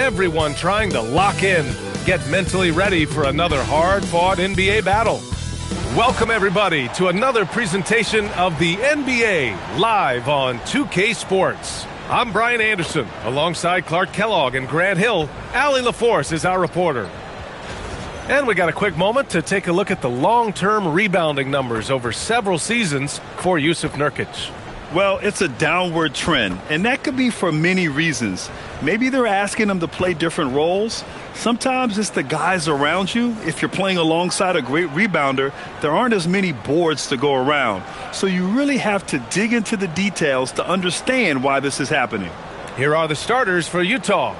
everyone trying to lock in, get mentally ready for another hard-fought NBA battle. Welcome, everybody, to another presentation of the NBA live on 2K Sports. I'm Brian Anderson, alongside Clark Kellogg and Grant Hill. Allie LaForce is our reporter. And we got a quick moment to take a look at the long-term rebounding numbers over several seasons for Yusuf Nurkic. Well, it's a downward trend, and that could be for many reasons. Maybe they're asking him to play different roles. Sometimes it's the guys around you. If you're playing alongside a great rebounder, there aren't as many boards to go around. So you really have to dig into the details to understand why this is happening. Here are the starters for Utah.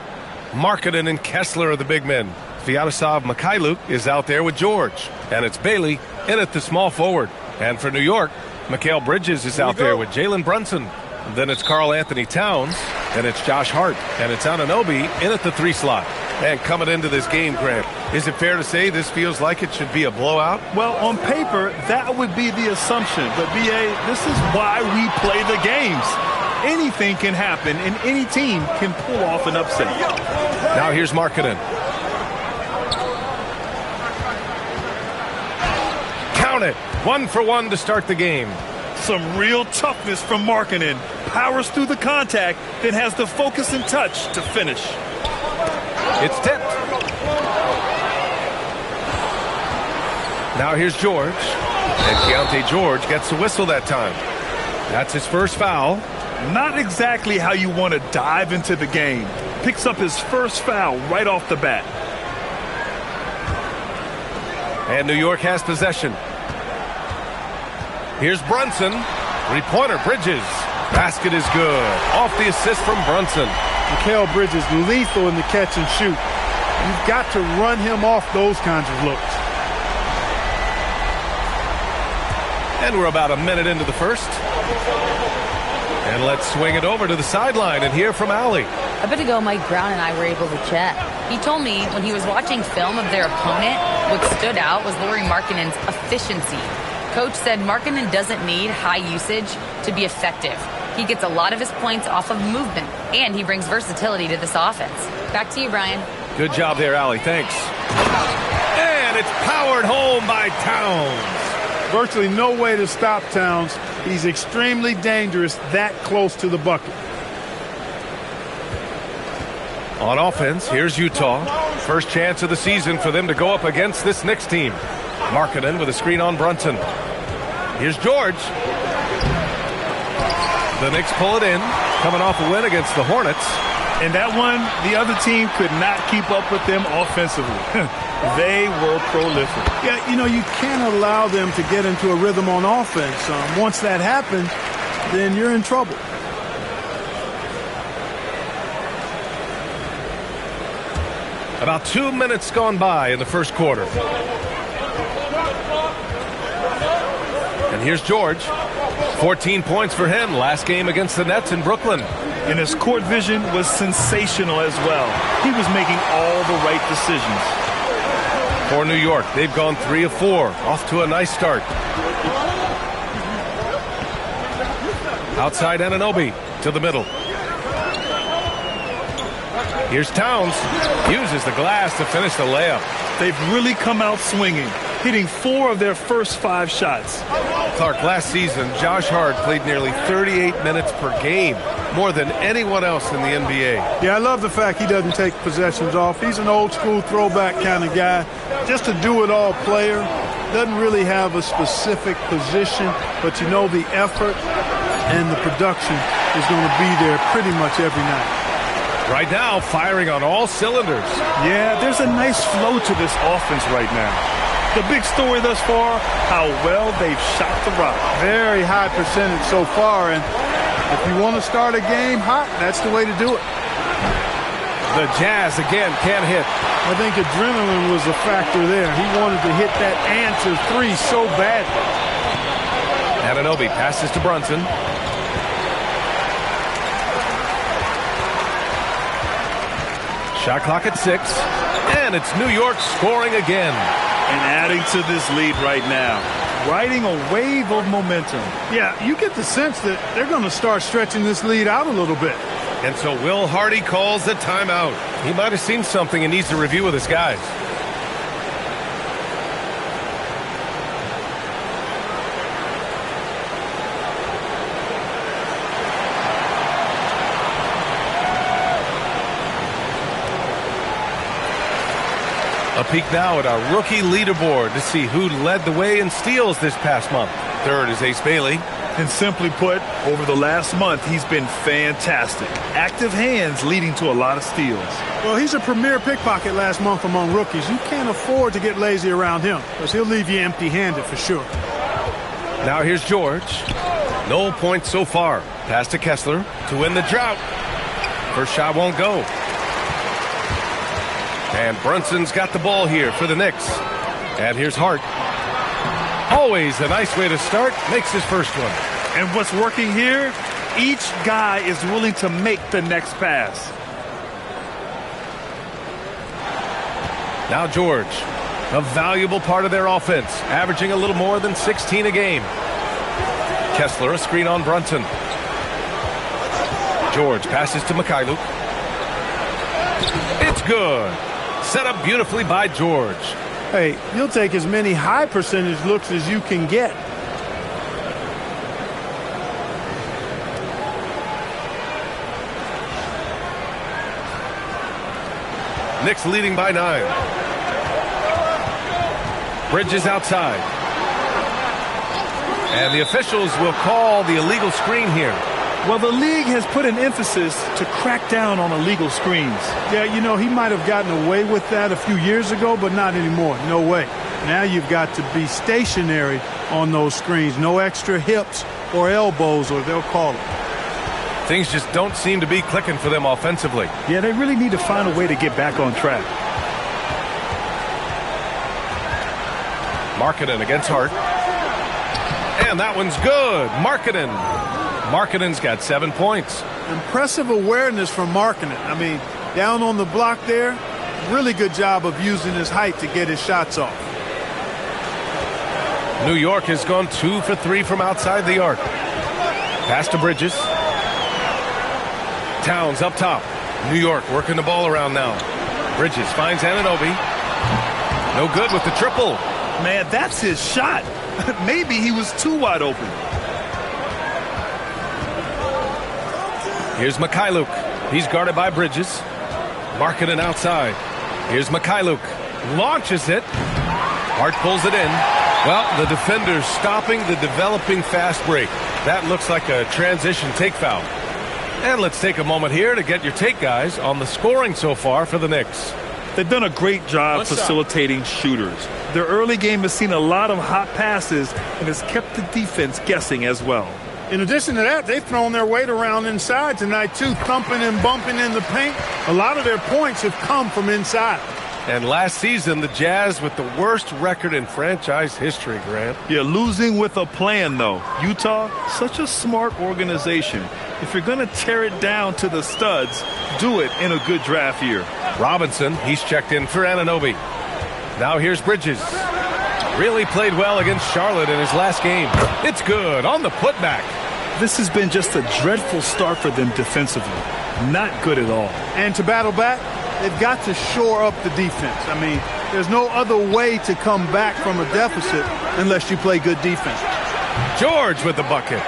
Markkanen and Kessler are the big men. Sviatoslav Mikhailuk is out there with George. And it's Bailey in at the small forward. And for New York, Mikal Bridges is out there with Jalen Brunson. Then it's Karl Anthony Towns. Then it's Josh Hart. And it's Anunoby in at the 3 slot. And coming into this game, Grant, is it fair to say this feels like it should be a blowout? Well, on paper, that would be the assumption. But, B.A., this is why we play the games. Anything can happen, and any team can pull off an upset. Now here's Markkanen. Count it. 1 for 1 to start the game. Some real toughness from Markkanen. Powers through the contact, then has the focus and touch to finish. It's tipped. Now here's George. And Keontae George gets the whistle that time. That's his first foul. Not exactly how you want to dive into the game. Picks up his first foul right off the bat. And New York has possession. Here's Brunson. 3-pointer, Bridges. Basket is good. Off the assist from Brunson. Mikal Bridges lethal in the catch and shoot. You've got to run him off those kinds of looks. And we're about a minute into the first. And let's swing it over to the sideline and hear from Allie. A bit ago, Mike Brown and I were able to chat. He told me when he was watching film of their opponent, what stood out was Lauri Markkanen's efficiency. Coach said Markkanen doesn't need high usage to be effective. He gets a lot of his points off of movement, and he brings versatility to this offense. Back to you, Brian. Good job there, Allie. Thanks. And it's powered home by Towns. Virtually no way to stop Towns. He's extremely dangerous that close to the bucket. On offense, here's Utah. First chance of the season for them to go up against this Knicks team. Markkanen with a screen on Brunson. Here's George. The Knicks pull it in, coming off a win against the Hornets. And that one, the other team could not keep up with them offensively. They were prolific. Yeah, you know, you can't allow them to get into a rhythm on offense. Once that happens, then you're in trouble. About 2 minutes gone by in the first quarter. And here's George. 14 points for him last game against the Nets in Brooklyn. And his court vision was sensational as well. He was making all the right decisions. For New York, they've gone 3 of 4. Off to a nice start. Outside Anunoby to the middle. Here's Towns. Uses the glass to finish the layup. They've really come out swinging, hitting 4 of their first 5 shots. Clark, last season, Josh Hart played nearly 38 minutes per game, more than anyone else in the NBA. Yeah, I love the fact he doesn't take possessions off. He's an old-school throwback kind of guy. Just a do-it-all player. Doesn't really have a specific position, but you know the effort and the production is going to be there pretty much every night. Right now, firing on all cylinders. Yeah, there's a nice flow to this offense right now. The big story thus far, how well they've shot the rock. Very high percentage so far, and if you want to start a game hot, that's the way to do it. The Jazz, again, can't hit. I think adrenaline was a factor there. He wanted to hit that answer 3 so badly. Anunoby passes to Brunson. Shot clock at 6, and it's New York scoring again. And adding to this lead right now, riding a wave of momentum. Yeah, you get the sense that they're going to start stretching this lead out a little bit. And so Will Hardy calls the timeout. He might have seen something and needs to review with his guys. A peek now at our rookie leaderboard to see who led the way in steals this past month. Third is Ace Bailey. And simply put, over the last month, he's been fantastic. Active hands leading to a lot of steals. Well, he's a premier pickpocket last month among rookies. You can't afford to get lazy around him because he'll leave you empty-handed for sure. Now here's George. No points so far. Pass to Kessler to win the drought. First shot won't go. And Brunson's got the ball here for the Knicks. And here's Hart. Always a nice way to start. Makes his first one. And what's working here? Each guy is willing to make the next pass. Now George, a valuable part of their offense, averaging a little more than 16 a game. Kessler, a screen on Brunson. George passes to Mikhailuk. It's good. Set up beautifully by George. Hey, you'll take as many high percentage looks as you can get. Knicks leading by 9. Bridges outside. And the officials will call the illegal screen here. Well, the league has put an emphasis to crack down on illegal screens. Yeah, you know, he might have gotten away with that a few years ago, but not anymore. No way. Now you've got to be stationary on those screens. No extra hips or elbows, or they'll call it. Things just don't seem to be clicking for them offensively. Yeah, they really need to find a way to get back on track. Markkanen against Hart. And that one's good. Markkanen's got 7 points. Impressive awareness from Markkanen. I mean, down on the block there, really good job of using his height to get his shots off. New York has gone 2 for 3 from outside the arc. Pass to Bridges. Towns up top. New York working the ball around now. Bridges finds Anunoby. No good with the triple. Man, that's his shot. Maybe he was too wide open. Here's Mikhailuk. He's guarded by Bridges. Markkanen outside. Here's Mikhailuk. Launches it. Hart pulls it in. Well, the defender's stopping the developing fast break. That looks like a transition take foul. And let's take a moment here to get your take, guys, on the scoring so far for the Knicks. They've done a great job facilitating shooters. Their early game has seen a lot of hot passes and has kept the defense guessing as well. In addition to that, they've thrown their weight around inside tonight, too, thumping and bumping in the paint. A lot of their points have come from inside. And last season, the Jazz with the worst record in franchise history, Grant. Yeah, losing with a plan, though. Utah, such a smart organization. If you're going to tear it down to the studs, do it in a good draft year. Robinson, he's checked in for Anunoby. Now here's Bridges. Really played well against Charlotte in his last game. It's good on the putback. This has been just a dreadful start for them defensively. Not good at all. And to battle back, they've got to shore up the defense. I mean, there's no other way to come back from a deficit unless you play good defense. George with the bucket.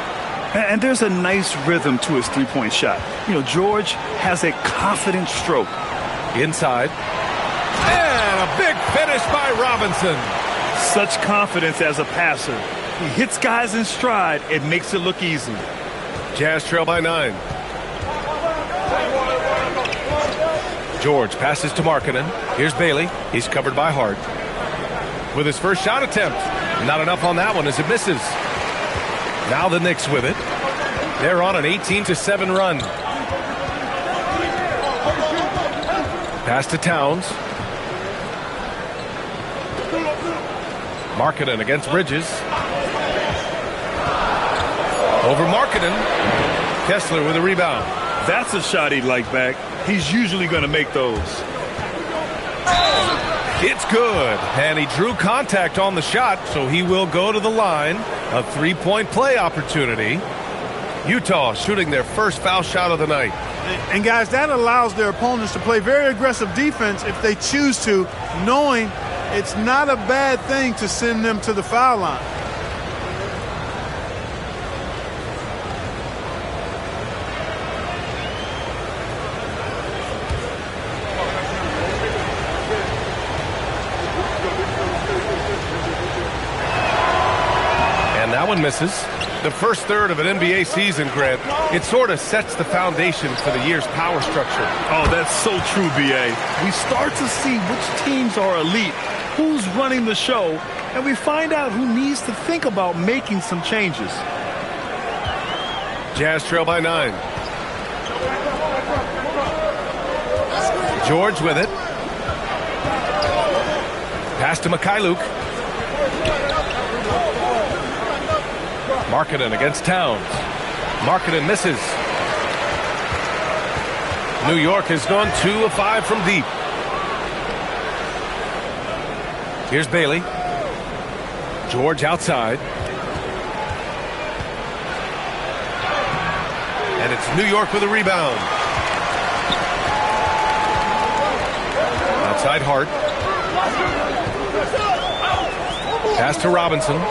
And there's a nice rhythm to his three-point shot. You know, George has a confident stroke. Inside. And a big finish by Robinson. Such confidence as a passer. He hits guys in stride. It makes it look easy. Jazz trail by 9. George passes to Markkanen. Here's Bailey. He's covered by Hart. With his first shot attempt. Not enough on that one as it misses. Now the Knicks with it. They're on an 18-7 run. Pass to Towns. Markkanen against Bridges. Over Markkanen. Kessler with a rebound. That's a shot he'd like back. He's usually going to make those. It's good. And he drew contact on the shot, so he will go to the line. A three-point play opportunity. Utah shooting their first foul shot of the night. And guys, that allows their opponents to play very aggressive defense if they choose to, knowing it's not a bad thing to send them to the foul line. And that one misses. The first third of an NBA season, Grant, it sort of sets the foundation for the year's power structure. Oh, that's so true, B.A. We start to see which teams are elite, who's running the show, and we find out who needs to think about making some changes. Jazz trail by 9. George with it. Pass to Mikhailuk. Markkanen against Towns. Markkanen misses. New York has gone 2 of 5 from deep. Here's Bailey. George outside. And it's New York with a rebound. Outside Hart. Pass to Robinson.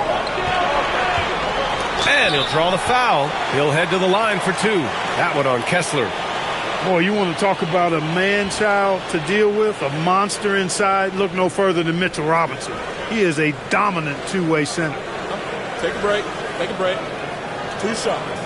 And he'll draw the foul. He'll head to the line for 2. That one on Kessler. Boy, you want to talk about a man-child to deal with, a monster inside. Look no further than Mitchell Robinson. He is a dominant two-way center. Take a break. Take a break. 2 shots.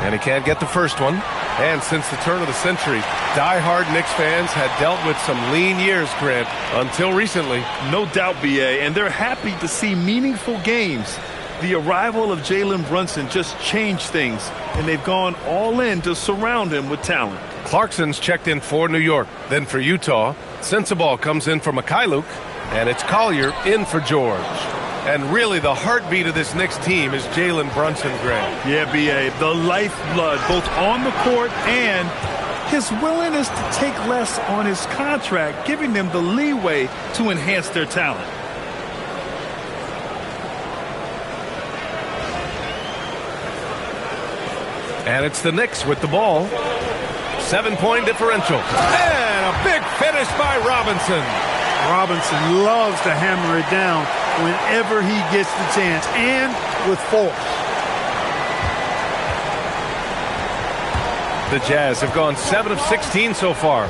And he can't get the first one. And since the turn of the century, die-hard Knicks fans had dealt with some lean years, Grant, until recently. No doubt, B.A., and they're happy to see meaningful games. The arrival of Jalen Brunson just changed things, and they've gone all in to surround him with talent. Clarkson's checked in for New York, then for Utah. Sensabaugh comes in for Mikhailuk, and it's Collier in for George. And really, the heartbeat of this Knicks team is Jalen Brunson, Grant. Yeah, B.A., the lifeblood, both on the court and his willingness to take less on his contract, giving them the leeway to enhance their talent. And it's the Knicks with the ball. 7-point differential. And a big finish by Robinson. Robinson loves to hammer it down whenever he gets the chance, and with force. The Jazz have gone 7 of 16 so far.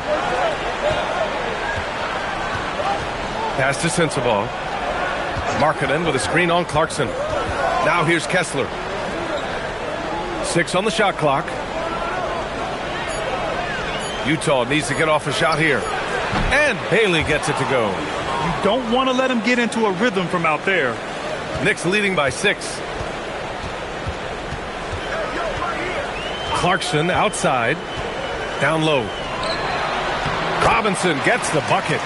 Pass to Sensabaugh. Markkanen with a screen on Clarkson. Now here's Kessler. 6 on the shot clock. Utah needs to get off a shot here. And Bailey gets it to go. You don't want to let him get into a rhythm from out there. Knicks leading by 6. Clarkson outside. Down low. Robinson gets the bucket.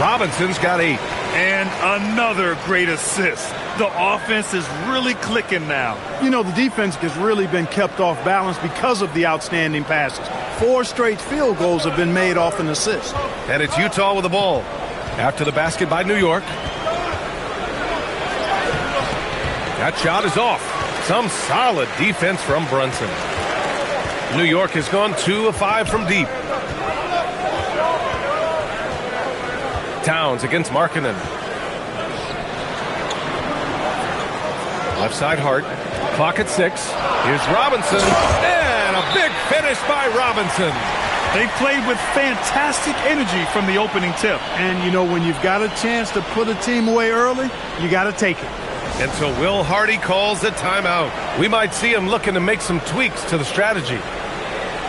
Robinson's got 8. And another great assist. The offense is really clicking now. You know, the defense has really been kept off balance because of the outstanding passes. 4 straight field goals have been made off an assist. And it's Utah with the ball. After the basket by New York. That shot is off. Some solid defense from Brunson. New York has gone 2 of 5 from deep. Towns against Markkanen. Left side Hart. Clock at 6. Here's Robinson. And a big finish by Robinson. They played with fantastic energy from the opening tip. And, you know, when you've got a chance to put a team away early, you got to take it. And so Will Hardy calls the timeout. We might see him looking to make some tweaks to the strategy.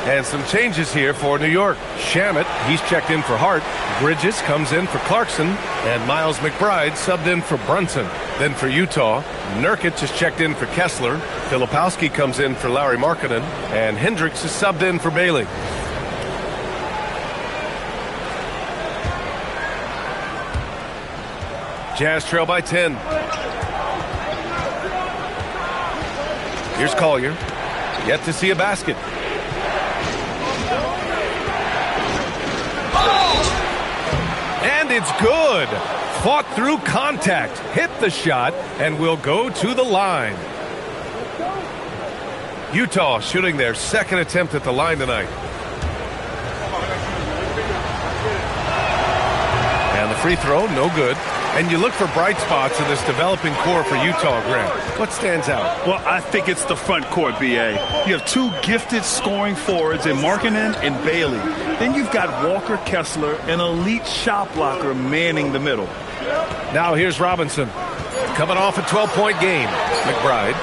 And some changes here for New York. Shamet, he's checked in for Hart. Bridges comes in for Clarkson. And Miles McBride subbed in for Brunson. Then for Utah, Nurkic is checked in for Kessler. Filipowski comes in for Lauri Markkanen. And Hendricks is subbed in for Bailey. Jazz trail by 10. Here's Collier. Yet to see a basket. And it's good. Fought through contact, hit the shot, and will go to the line. Utah shooting their second attempt at the line tonight. And the free throw, no good. And you look for bright spots in this developing core for Utah, Grant. What stands out? Well, I think it's the front court, B.A. You have two gifted scoring forwards in Markkanen and Bailey. Then you've got Walker Kessler, an elite shot blocker, manning the middle. Now here's Robinson. Coming off a 12-point game. McBride.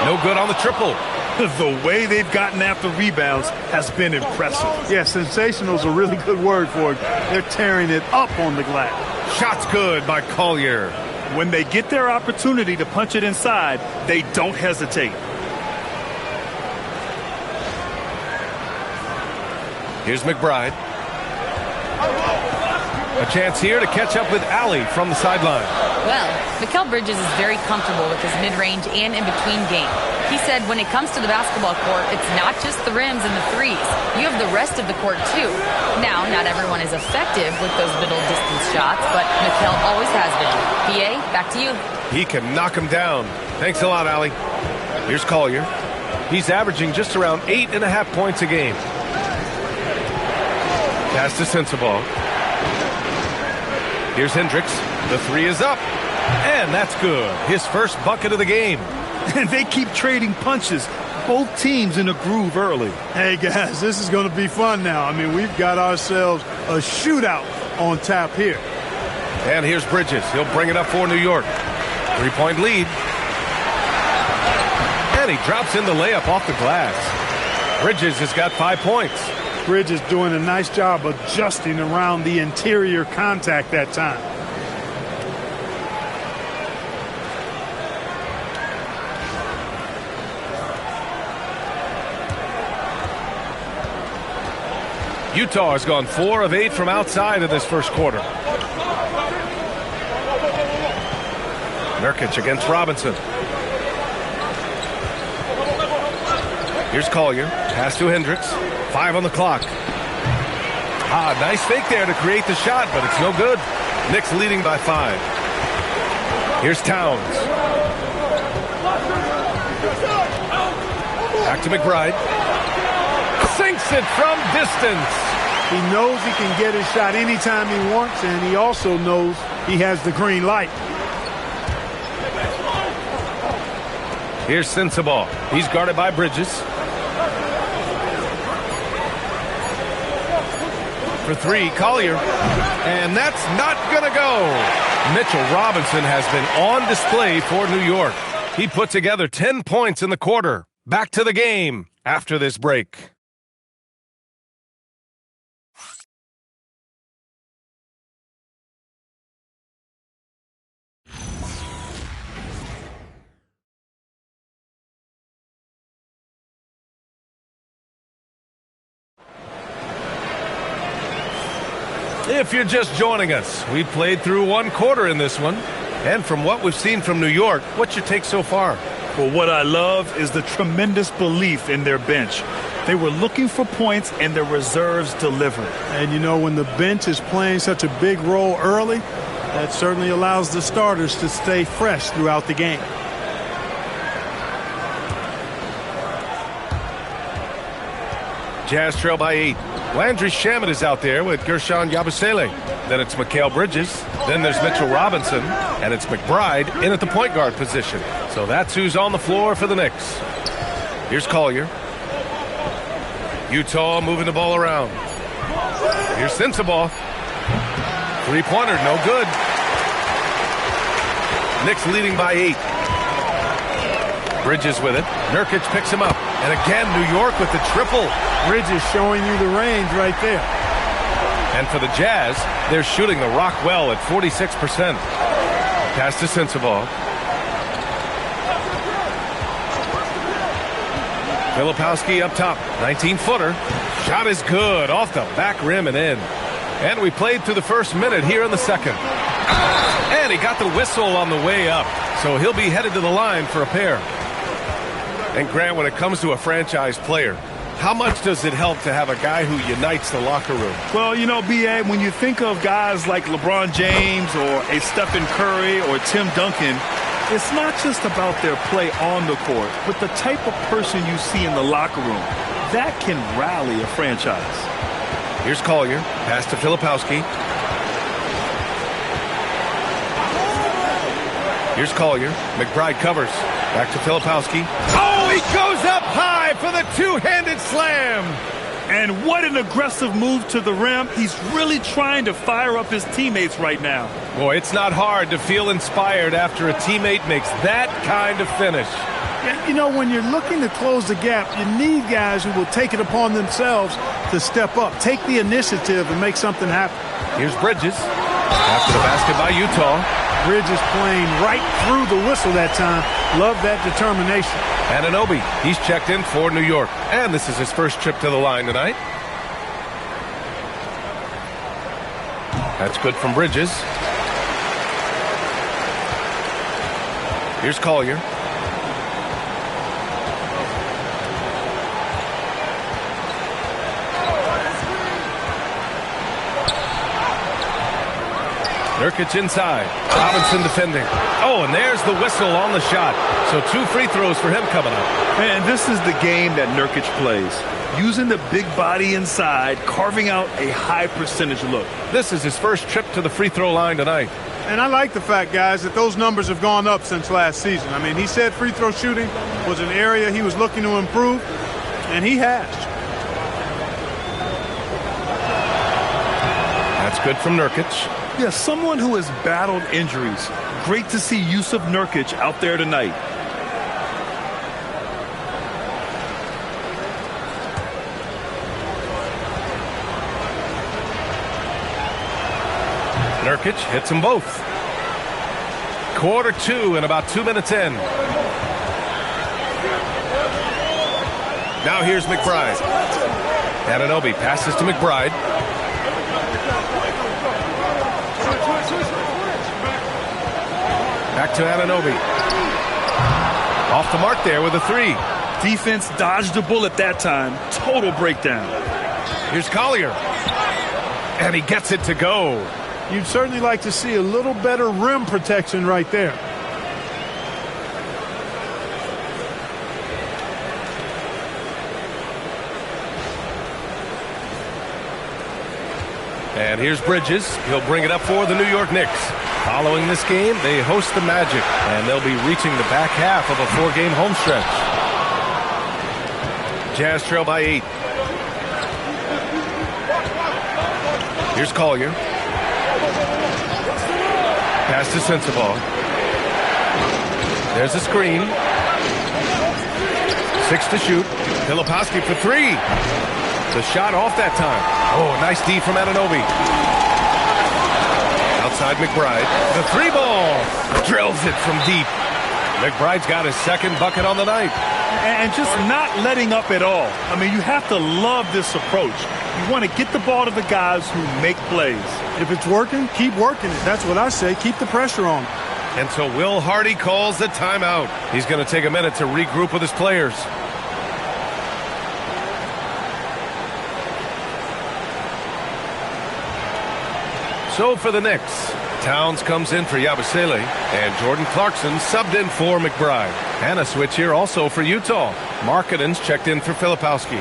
No good on the triple. The way they've gotten after rebounds has been impressive. Yeah, sensational is a really good word for it. They're tearing it up on the glass. Shot's good by Collier. When they get their opportunity to punch it inside, they don't hesitate. Here's McBride. A chance here to catch up with Alley from the sideline. Well, Mikal Bridges is very comfortable with his mid-range and in-between game. He said when it comes to the basketball court, it's not just the rims and the threes. You have the rest of the court, too. Now, not everyone is effective with those middle-distance shots, but Mikal always has been. PA, back to you. He can knock him down. Thanks a lot, Alley. Here's Collier. He's averaging just around 8.5 points a game. Pass to Sensabaugh. Here's Hendricks. The three is up. And that's good. His first bucket of the game. And they keep trading punches. Both teams in a groove early. Hey, guys, this is going to be fun now. I mean, we've got ourselves a shootout on tap here. And here's Bridges. He'll bring it up for New York. 3-point lead. And he drops in the layup off the glass. Bridges has got 5 points. Bridges doing a nice job adjusting around the interior contact that time. Utah has gone 4 of 8 from outside of this first quarter. Nurkic against Robinson. Here's Collier. Pass to Hendricks. 5 on the clock. Nice fake there to create the shot, but it's no good. Knicks leading by 5. Here's Towns. Back to McBride. Sinks it from distance. He knows he can get his shot anytime he wants, and he also knows he has the green light. Here's Sensabaugh. He's guarded by Bridges. For 3, Collier. And that's not going to go. Mitchell Robinson has been on display for New York. He put together 10 points in the quarter. Back to the game after this break. If you're just joining us, we played through 1 quarter in this one. And from what we've seen from New York, what's your take so far? Well, what I love is the tremendous belief in their bench. They were looking for points, and their reserves delivered. And, you know, when the bench is playing such a big role early, that certainly allows the starters to stay fresh throughout the game. Jazz trail by 8. Landry Shamet is out there with Gershon Yabusele. Then it's Mikal Bridges. Then there's Mitchell Robinson. And it's McBride in at the point guard position. So that's who's on the floor for the Knicks. Here's Collier. Utah moving the ball around. Here's Sensabaugh. 3-pointer, no good. Knicks leading by 8. Bridges with it. Nurkic picks him up. And again, New York with the triple. Bridges showing you the range right there. And for the Jazz, they're shooting the rock well at 46%. Pass to Sensabaugh. Filipowski up top. 19-footer. Shot is good. Off the back rim and in. And we played through the first minute here in the second. And he got the whistle on the way up. So he'll be headed to the line for a pair. And Grant, when it comes to a franchise player, How much does it help to have a guy who unites the locker room? Well, you know, B.A., when you think of guys like LeBron James or a Stephen Curry or Tim Duncan, it's not just about their play on the court, but the type of person you see in the locker room. That can rally a franchise. Here's Collier. Pass to Filipowski. Here's Collier. McBride covers. Back to Filipowski. Oh, he goes up high for the two-handed slam. And what an aggressive move to the rim. He's really trying to fire up his teammates right now. Boy, it's not hard to feel inspired after a teammate makes that kind of finish. You know, when you're looking to close the gap, you need guys who will take it upon themselves to step up, take the initiative, and make something happen. Here's Bridges. After the basket by Utah. Bridges playing right through the whistle that time. Love that determination. Anunoby, he's checked in for New York. And this is his first trip to the line tonight. That's good from Bridges. Here's Collier. Nurkic inside. Robinson defending. Oh, and there's the whistle on the shot. So 2 free throws for him coming up. And this is the game that Nurkic plays. Using the big body inside, carving out a high percentage look. This is his first trip to the free throw line tonight. And I like the fact, guys, that those numbers have gone up since last season. I mean, he said free throw shooting was an area he was looking to improve, and he has. That's good from Nurkic. Yeah, someone who has battled injuries. Great to see Yusuf Nurkic out there tonight. Nurkic hits them both. Quarter 2 and about 2 minutes in. Now here's McBride. Anunoby passes to McBride. Back to Anunoby. Off the mark there with a 3. Defense dodged the bullet that time. Total breakdown. Here's Collier. And he gets it to go. You'd certainly like to see a little better rim protection right there. And here's Bridges. He'll bring it up for the New York Knicks. Following this game, they host the Magic, and they'll be reaching the back half of a 4-game home stretch. Jazz trail by 8. Here's Collier. Pass to Sensabaugh. There's a screen. 6 to shoot. Filipowski for 3. The shot off that time. Oh, nice D from Anunoby. Outside McBride. The 3-ball. Drills it from deep. McBride's got his second bucket on the night. And just not letting up at all. I mean, you have to love this approach. You want to get the ball to the guys who make plays. If it's working, keep working it. That's what I say. Keep the pressure on. And so Will Hardy calls the timeout. He's going to take a minute to regroup with his players. So for the Knicks, Towns comes in for Yabusele, and Jordan Clarkson subbed in for McBride. And a switch here also for Utah. Markkanen's checked in for Filipowski.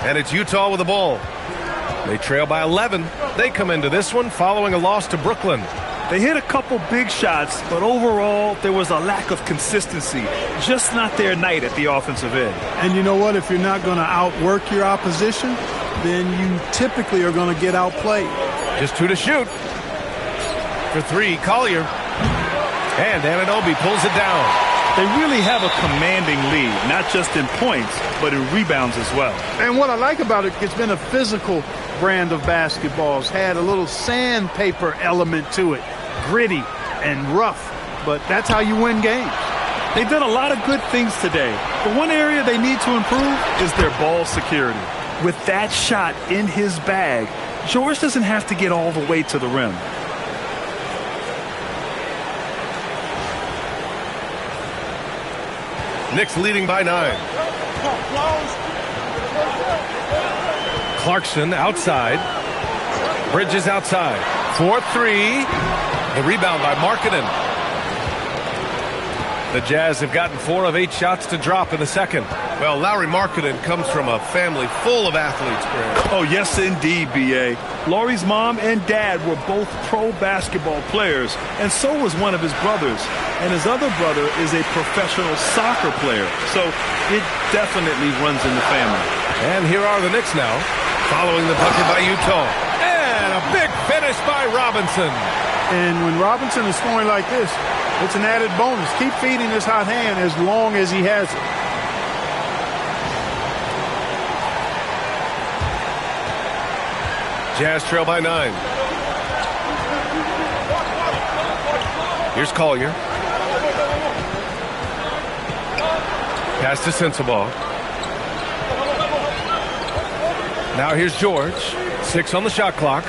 And it's Utah with the ball. They trail by 11. They come into this one following a loss to Brooklyn. They hit a couple big shots, but overall, there was a lack of consistency. Just not their night at the offensive end. And you know what? If you're not going to outwork your opposition, then you typically are going to get outplayed. Just 2 to shoot. For 3, Collier. And Anunoby pulls it down. They really have a commanding lead, not just in points, but in rebounds as well. And what I like about it, it's been a physical brand of basketball. It's had a little sandpaper element to it. Gritty and rough, but that's how you win games. They've done a lot of good things today, but one area they need to improve is their ball security. With that shot in his bag, George doesn't have to get all the way to the rim. Knicks leading by 9. Clarkson outside. Bridges outside. 4-3. The rebound by Markkanen. The Jazz have gotten 4 of 8 shots to drop in the second. Well, Lauri Markkanen comes from a family full of athletes, Grant. Oh, yes, indeed, B.A. Lauri's mom and dad were both pro basketball players, and so was one of his brothers. And his other brother is a professional soccer player, so it definitely runs in the family. And here are the Knicks now, following the bucket by Utah. And a big finish by Robinson. And when Robinson is scoring like this, it's an added bonus. Keep feeding his hot hand as long as he has it. Jazz trail by 9. Here's Collier. Pass to Sensabaugh. Now here's George. 6 on the shot clock.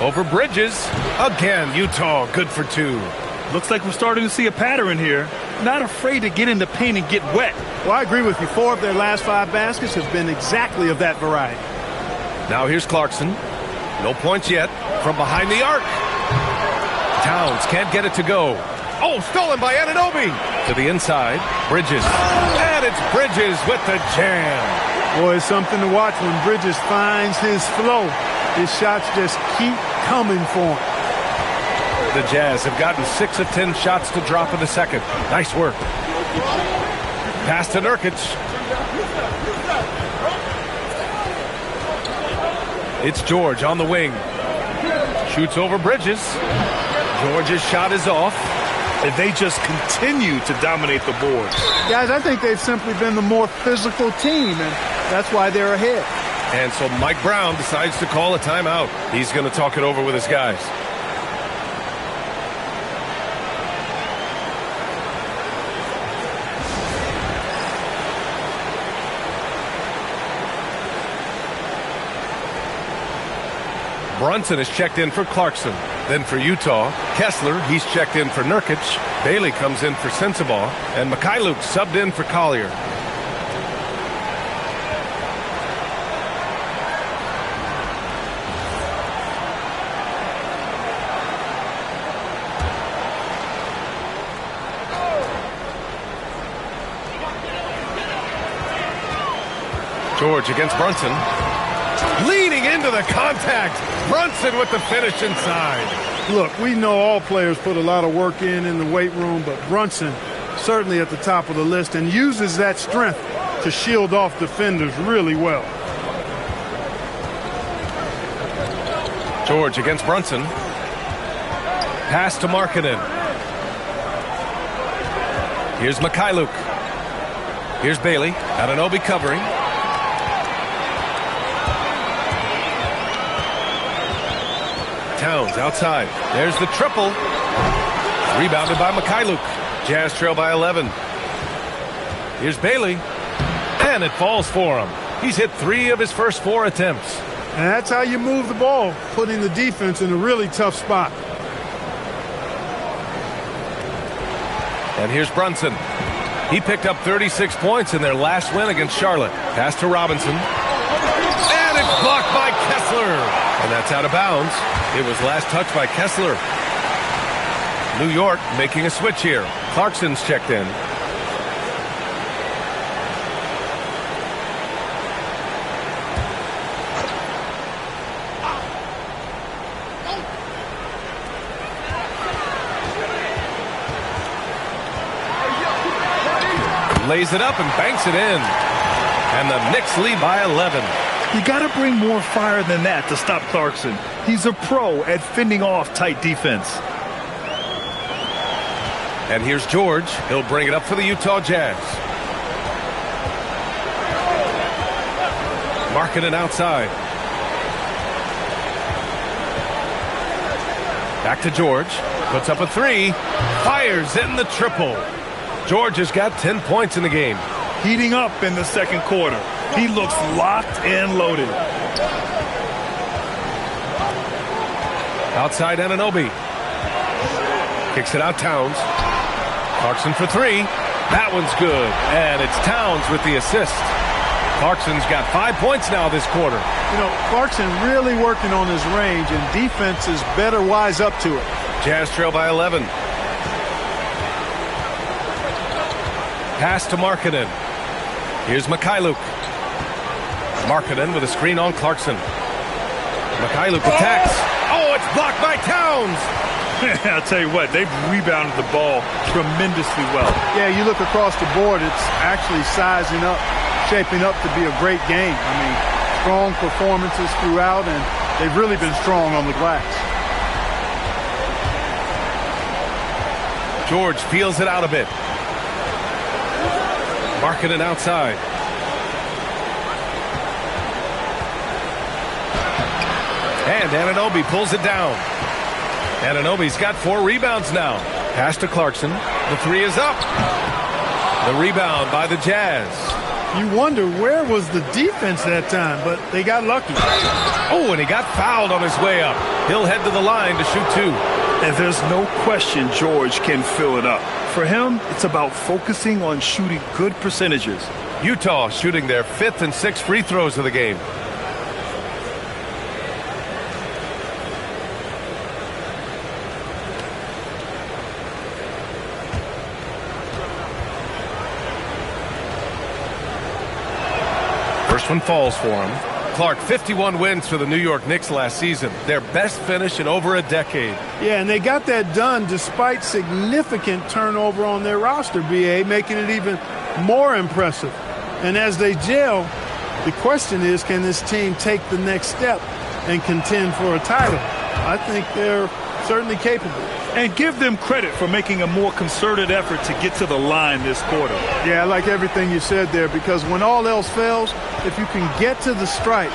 Over Bridges. Again, Utah good for 2. Looks like we're starting to see a pattern here. Not afraid to get in the paint and get wet. Well, I agree with you. 4 of their last 5 baskets have been exactly of that variety. Now here's Clarkson. No points yet. From behind the arc. Towns can't get it to go. Oh, stolen by Anunoby. To the inside. Bridges. And it's Bridges with the jam. Boy, it's something to watch when Bridges finds his flow. His shots just keep coming for him. The Jazz have gotten 6 of 10 shots to drop in the second. Nice work. Pass to Nurkic. It's George on the wing. Shoots over Bridges. George's shot is off. And they just continue to dominate the boards. Guys, I think they've simply been the more physical team, and that's why they're ahead. And so Mike Brown decides to call a timeout. He's going to talk it over with his guys. Brunson is checked in for Clarkson. Then for Utah, Kessler, he's checked in for Nurkic. Bailey comes in for Sensabaugh. And Mikhailuk subbed in for Collier. George against Brunson. Leaning into the contact. Brunson with the finish inside. Look, we know all players put a lot of work in the weight room, but Brunson certainly at the top of the list and uses that strength to shield off defenders really well. George against Brunson. Pass to Markkanen. Here's Mikhailuk. Here's Bailey. Anunoby covering. Towns outside. There's the triple. Rebounded by Mikhailuk. Jazz trail by 11. Here's Bailey. And it falls for him. He's hit 3 of his first 4 attempts. And that's how you move the ball, putting the defense in a really tough spot. And here's Brunson. He picked up 36 points in their last win against Charlotte. Pass to Robinson. And it's blocked by Kessler. And that's out of bounds. It was last touched by Kessler. New York making a switch here. Clarkson's checked in. Lays it up and banks it in. And the Knicks lead by 11. You got to bring more fire than that to stop Clarkson. He's a pro at fending off tight defense. And here's George. He'll bring it up for the Utah Jazz. Markkanen outside. Back to George. Puts up a 3. Fires in the triple. George has got 10 points in the game. Heating up in the second quarter. He looks locked and loaded. Outside Anunoby. Kicks it out Towns. Clarkson for three. That one's good. And it's Towns with the assist. Clarkson's got 5 points now this quarter. You know, Clarkson really working on his range, and defenses better wise up to it. Jazz trail by 11. Pass to Markkanen. Here's Mikhailuk. Markkanen with a screen on Clarkson. Mikhailuk attacks. Oh, it's blocked by Towns. I'll tell you what, they've rebounded the ball tremendously well. Yeah, you look across the board, it's actually sizing up, shaping up to be a great game. I mean, strong performances throughout, and they've really been strong on the glass. George peels it out a bit. Markkanen outside. And Anunoby pulls it down. Anunoby's got 4 rebounds now. Pass to Clarkson. The three is up. The rebound by the Jazz. You wonder where was the defense that time, but they got lucky. Oh, and he got fouled on his way up. He'll head to the line to shoot 2. And there's no question George can fill it up. For him, it's about focusing on shooting good percentages. Utah shooting their 5th and 6th free throws of the game. First one falls for him. Clark, 51 wins for the New York Knicks last season. Their best finish in over a decade. Yeah, and they got that done despite significant turnover on their roster, BA, making it even more impressive. And as they gel, the question is, can this team take the next step and contend for a title? I think they're certainly capable. And give them credit for making a more concerted effort to get to the line this quarter. Yeah, I like everything you said there, because when all else fails, if you can get to the stripe,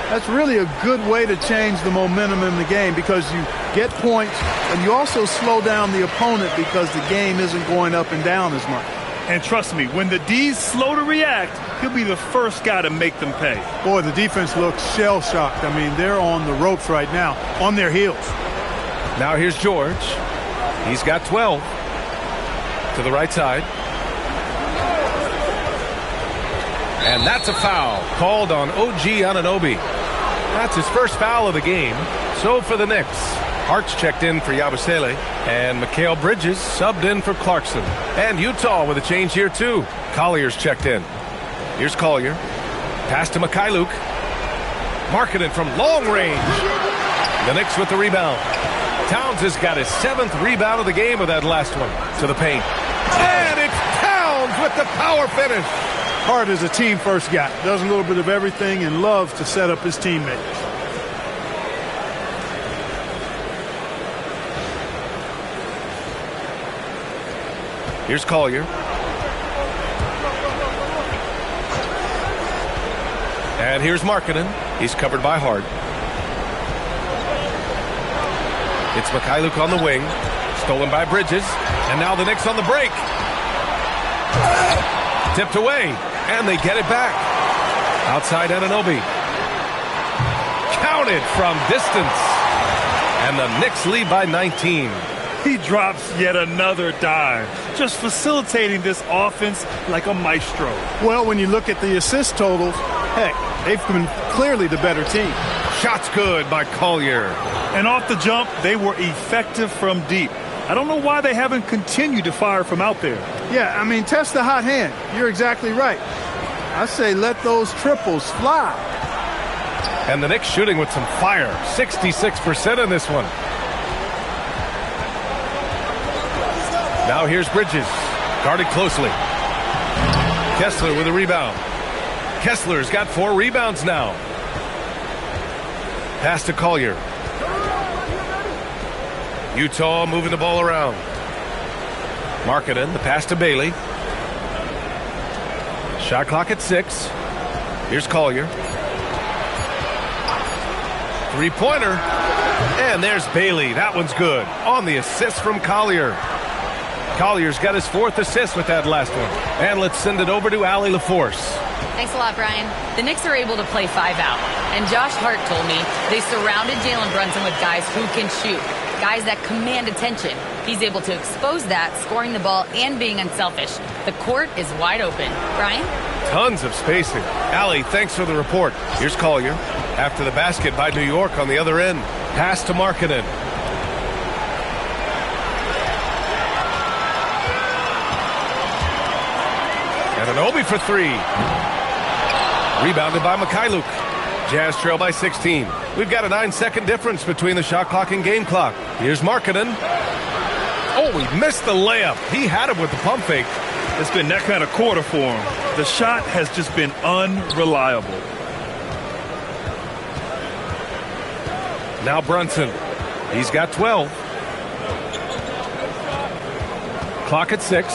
that's really a good way to change the momentum in the game, because you get points and you also slow down the opponent because the game isn't going up and down as much. And trust me, when the D's slow to react, he'll be the first guy to make them pay. Boy, the defense looks shell-shocked. I mean, they're on the ropes right now, on their heels. Now here's George. He's got 12. To the right side. And that's a foul called on OG Anunoby. That's his first foul of the game. So for the Knicks, Hart's checked in for Yabusele, and Mikal Bridges subbed in for Clarkson. And Utah with a change here too. Collier's checked in. Here's Collier. Pass to Mikhailuk. Markkanen from long range. The Knicks with the rebound. Towns has got his 7th rebound of the game with that last one. To the paint. And it's Towns with the power finish. Hart is a team-first guy. Does a little bit of everything and loves to set up his teammates. Here's Collier. And here's Markkanen. He's covered by Hart. It's Mikhailuk on the wing. Stolen by Bridges. And now the Knicks on the break. Tipped away. And they get it back. Outside Anunoby. Counted from distance. And the Knicks lead by 19. He drops yet another dive, just facilitating this offense like a maestro. Well, when you look at the assist totals, heck, they've been clearly the better team. Shots good by Collier. And off the jump, they were effective from deep. I don't know why they haven't continued to fire from out there. Yeah, I mean, test the hot hand. You're exactly right. I say let those triples fly. And the Knicks shooting with some fire. 66% in this one. Now here's Bridges. Guarded closely. Kessler with a rebound. Kessler's got 4 rebounds now. Pass to Collier. Utah moving the ball around. Markkanen, the pass to Bailey. Shot clock at 6. Here's Collier. Three-pointer. And there's Bailey. That one's good. On the assist from Collier. Collier's got his 4th assist with that last one. And let's send it over to Allie LaForce. Thanks a lot, Brian. The Knicks are able to play 5 out, and Josh Hart told me they surrounded Jalen Brunson with guys who can shoot, guys that command attention. He's able to expose that, scoring the ball and being unselfish. The court is wide open. Brian? Tons of spacing. Allie, thanks for the report. Here's Collier. After the basket by New York on the other end. Pass to Markkanen. Anunoby for 3. Rebounded by Mikhailuk. Jazz trail by 16. We've got a 9-second difference between the shot clock and game clock. Here's Markkanen. Oh, he missed the layup. He had him with the pump fake. It's been that kind of quarter for him. The shot has just been unreliable. Now Brunson. He's got 12. Clock at 6.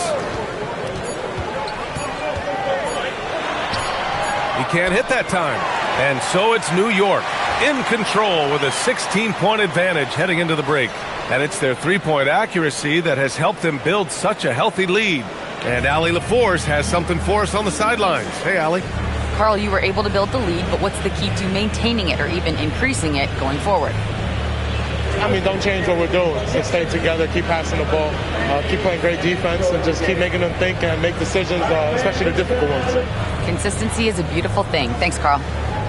He can't hit that time. And so it's New York in control with a 16-point advantage heading into the break. And it's their three-point accuracy that has helped them build such a healthy lead. And Allie LaForce has something for us on the sidelines. Hey, Allie. Carl, you were able to build the lead, but what's the key to maintaining it or even increasing it going forward? I mean, don't change what we're doing. Just stay together, keep passing the ball, keep playing great defense, and just keep making them think and make decisions, especially the difficult ones. Consistency is a beautiful thing. Thanks, Carl.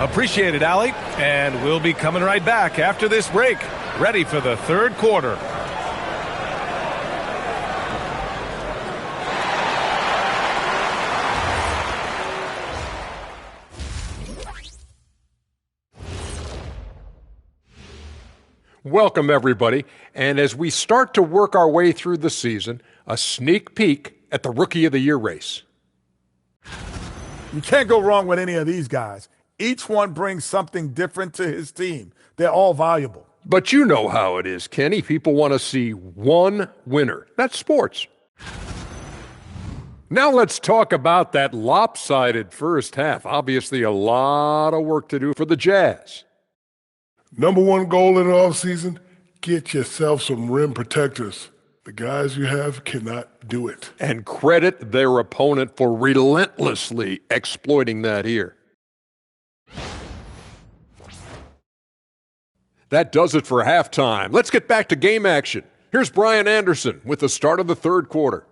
Appreciate it, Allie. And we'll be coming right back after this break. Ready for the third quarter. Welcome, everybody. And as we start to work our way through the season, a sneak peek at the Rookie of the Year race. You can't go wrong with any of these guys. Each one brings something different to his team. They're all valuable. But you know how it is, Kenny. People want to see one winner. That's sports. Now let's talk about that lopsided first half. Obviously, a lot of work to do for the Jazz. Number one goal in the offseason, get yourself some rim protectors. The guys you have cannot do it. And credit their opponent for relentlessly exploiting that here. That does it for halftime. Let's get back to game action. Here's Brian Anderson with the start of the third quarter.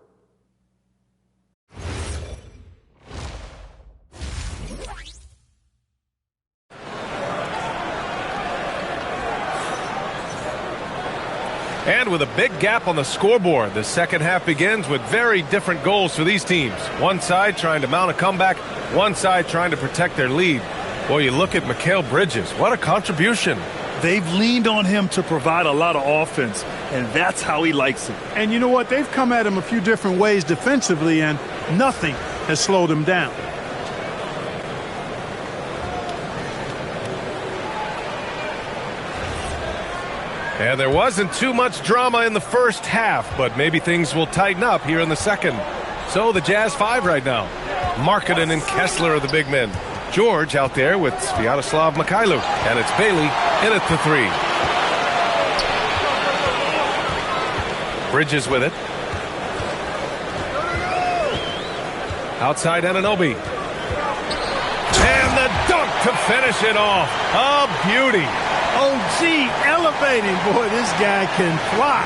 And with a big gap on the scoreboard, the second half begins with very different goals for these teams. One side trying to mount a comeback, one side trying to protect their lead. Boy, you look at Mikal Bridges. What a contribution. They've leaned on him to provide a lot of offense, and that's how he likes it. And you know what? They've come at him a few different ways defensively, and nothing has slowed him down. And there wasn't too much drama in the first half, but maybe things will tighten up here in the second. So the Jazz 5 right now. Markkanen and Kessler are the big men. George out there with Sviatoslav Mikhailuk. And it's Bailey in at the 3. Bridges with it. Outside Anunoby. And the dunk to finish it off. A beauty. OG elevating. Boy, this guy can fly.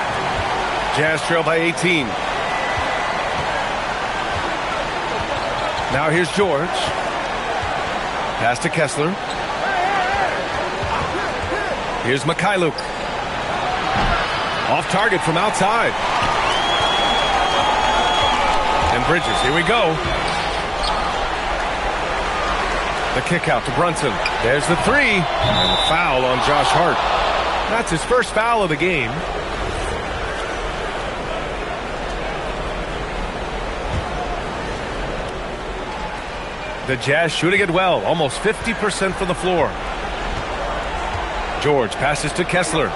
Jazz trail by 18. Now here's George. Pass to Kessler. Here's Mikhailuk. Off target from outside. And Bridges, here we go. The kick out to Brunson. There's the 3. And the foul on Josh Hart. That's his first foul of the game. The Jazz shooting it well, almost 50% from the floor. George passes to Kessler.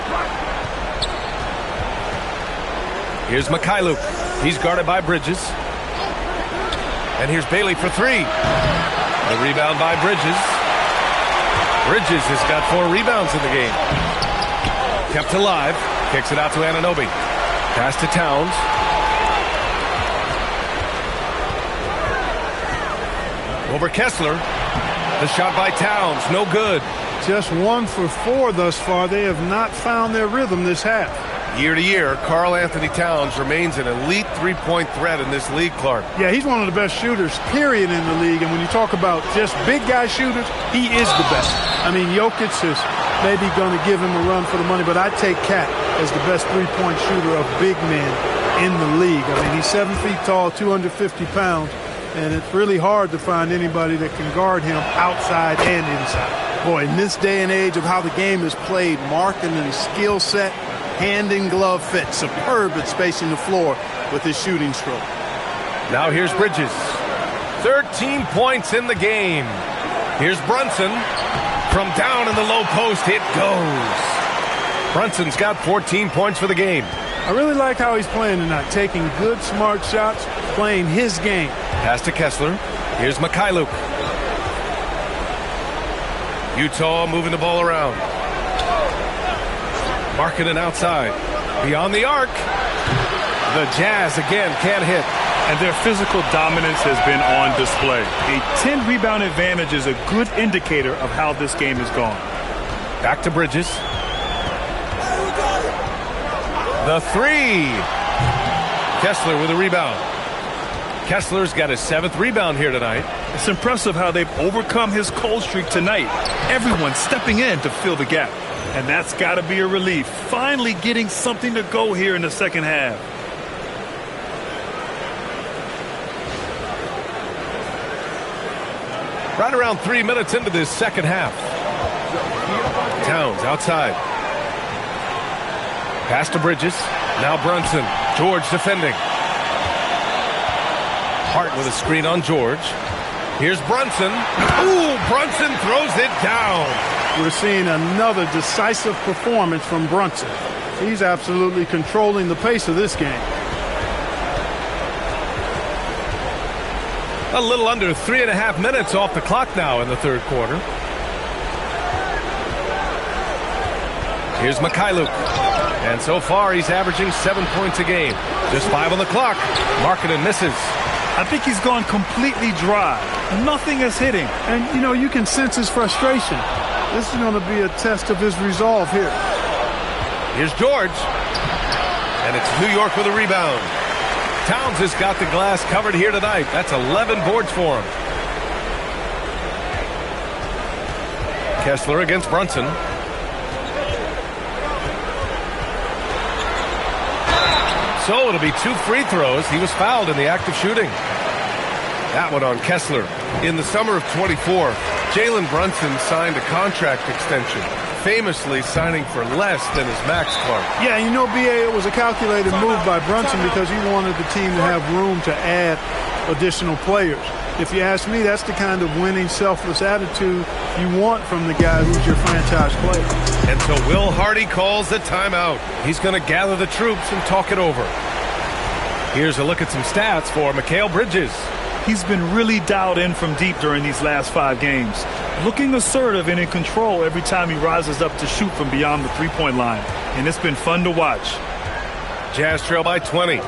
Here's Mikhailuk. He's guarded by Bridges. And here's Bailey for 3. The rebound by Bridges. Bridges has got 4 rebounds in the game. Kept alive. Kicks it out to Anunoby. Pass to Towns. Over Kessler. The shot by Towns, no good. Just 1 for 4 thus far. They have not found their rhythm this half. Year to year, Karl Anthony Towns remains an elite three-point threat in this league, Clark. Yeah, he's one of the best shooters, period, in the league. And when you talk about just big guy shooters, he is the best. I mean, Jokic is maybe going to give him a run for the money, but I'd take Cat as the best three-point shooter of big men in the league. I mean, he's 7 feet tall, 250 pounds, and it's really hard to find anybody that can guard him outside and inside. Boy, in this day and age of how the game is played, Markkanen's skill set, hand in glove fit, superb at spacing the floor with his shooting stroke. Now here's Bridges. 13 points in the game. Here's Brunson. From down in the low post, it goes. Brunson's got 14 points for the game. I really like how he's playing tonight, taking good, smart shots, playing his game. Pass to Kessler. Here's Mikhailuk. Utah moving the ball around. Markkanen outside. Beyond the arc. The Jazz again can't hit. And their physical dominance has been on display. A 10-rebound advantage is a good indicator of how this game has gone. Back to Bridges. The three. Kessler with a rebound. Kessler's got his 7th rebound here tonight. It's impressive how they've overcome his cold streak tonight. Everyone stepping in to fill the gap. And that's got to be a relief. Finally getting something to go here in the second half. Right around 3 minutes into this second half. Towns outside. Pass to Bridges. Now Brunson. George defending. Hart with a screen on George. Here's Brunson. Ooh, Brunson throws it down. We're seeing another decisive performance from Brunson. He's absolutely controlling the pace of this game. A little under 3.5 minutes off the clock now in the third quarter. Here's Mikhailuk. And so far, he's averaging 7 points a game. Just 5 on the clock. Markkanen misses. I think he's gone completely dry. Nothing is hitting. And, you know, you can sense his frustration. This is going to be a test of his resolve here. Here's George. And it's New York with a rebound. Towns has got the glass covered here tonight. That's 11 boards for him. Kessler against Brunson. So it'll be 2 free throws. He was fouled in the act of shooting. That one on Kessler. In the summer of 24, Jalen Brunson signed a contract extension, famously signing for less than his max, Clark. Yeah, you know, B.A., it was a calculated move by Brunson because he wanted the team to have room to add additional players. If you ask me, that's the kind of winning, selfless attitude you want from the guy who's your franchise player. And so Will Hardy calls the timeout. He's going to gather the troops and talk it over. Here's a look at some stats for Mikal Bridges. He's been really dialed in from deep during these last 5 games. Looking assertive and in control every time he rises up to shoot from beyond the three-point line. And it's been fun to watch. Jazz trail by 20.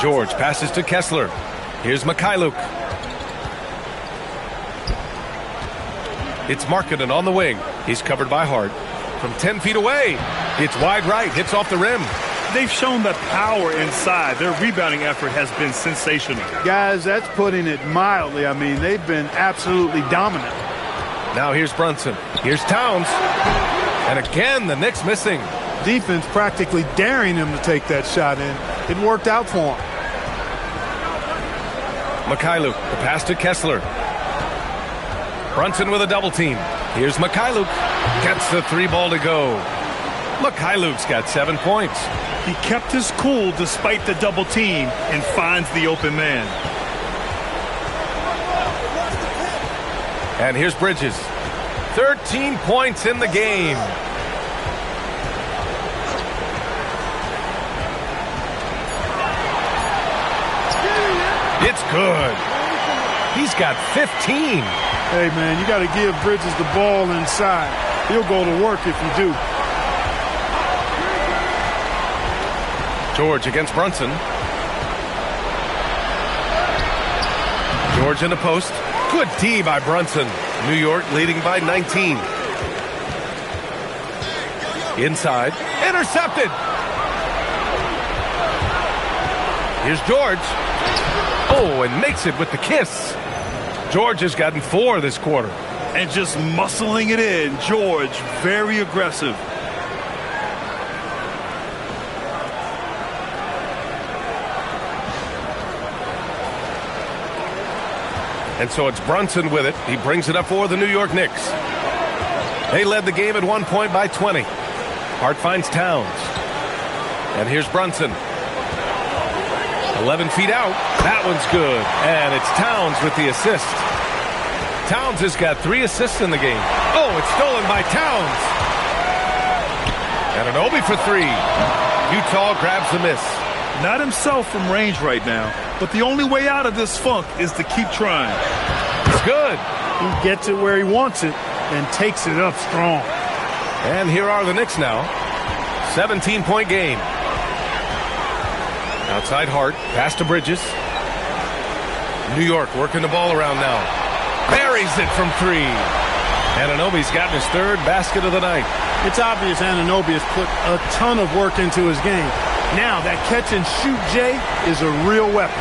George passes to Kessler. Here's Mikhailuk. It's Markkanen on the wing. He's covered by Hart. From 10 feet away, it's wide right, hits off the rim. They've shown the power inside. Their rebounding effort has been sensational. Guys, that's putting it mildly. I mean, they've been absolutely dominant. Now here's Brunson. Here's Towns. And again, the Knicks missing. Defense practically daring him to take that shot in. It worked out for him. Mikhailuk, the pass to Kessler. Brunson with a double team. Here's Mikhailuk. Gets the 3 ball to go. Mikhailuk's got 7 points. He kept his cool despite the double team and finds the open man. And here's Bridges. 13 points in the game. It's good. He's got 15. Hey, man, you got to give Bridges the ball inside. He'll go to work if you do. George against Brunson. George in the post. Good D by Brunson. New York leading by 19. Inside. Intercepted. Here's George. Oh, and makes it with the kiss. George has gotten 4 this quarter. And just muscling it in. George, very aggressive. And so it's Brunson with it. He brings it up for the New York Knicks. They led the game at 1 point by 20. Hart finds Towns. And here's Brunson. 11 feet out. That one's good. And it's Towns with the assist. Towns has got 3 assists in the game. Oh, it's stolen by Towns. And Anunoby for 3. Utah grabs the miss. Not himself from range right now, but the only way out of this funk is to keep trying. It's good. He gets it where he wants it and takes it up strong. And here are the Knicks now. 17-point game. Outside Hart, pass to Bridges. New York working the ball around now. Buries it from 3. Anunoby's gotten his 3rd basket of the night. It's obvious Anunoby has put a ton of work into his game. Now that catch and shoot Jay is a real weapon.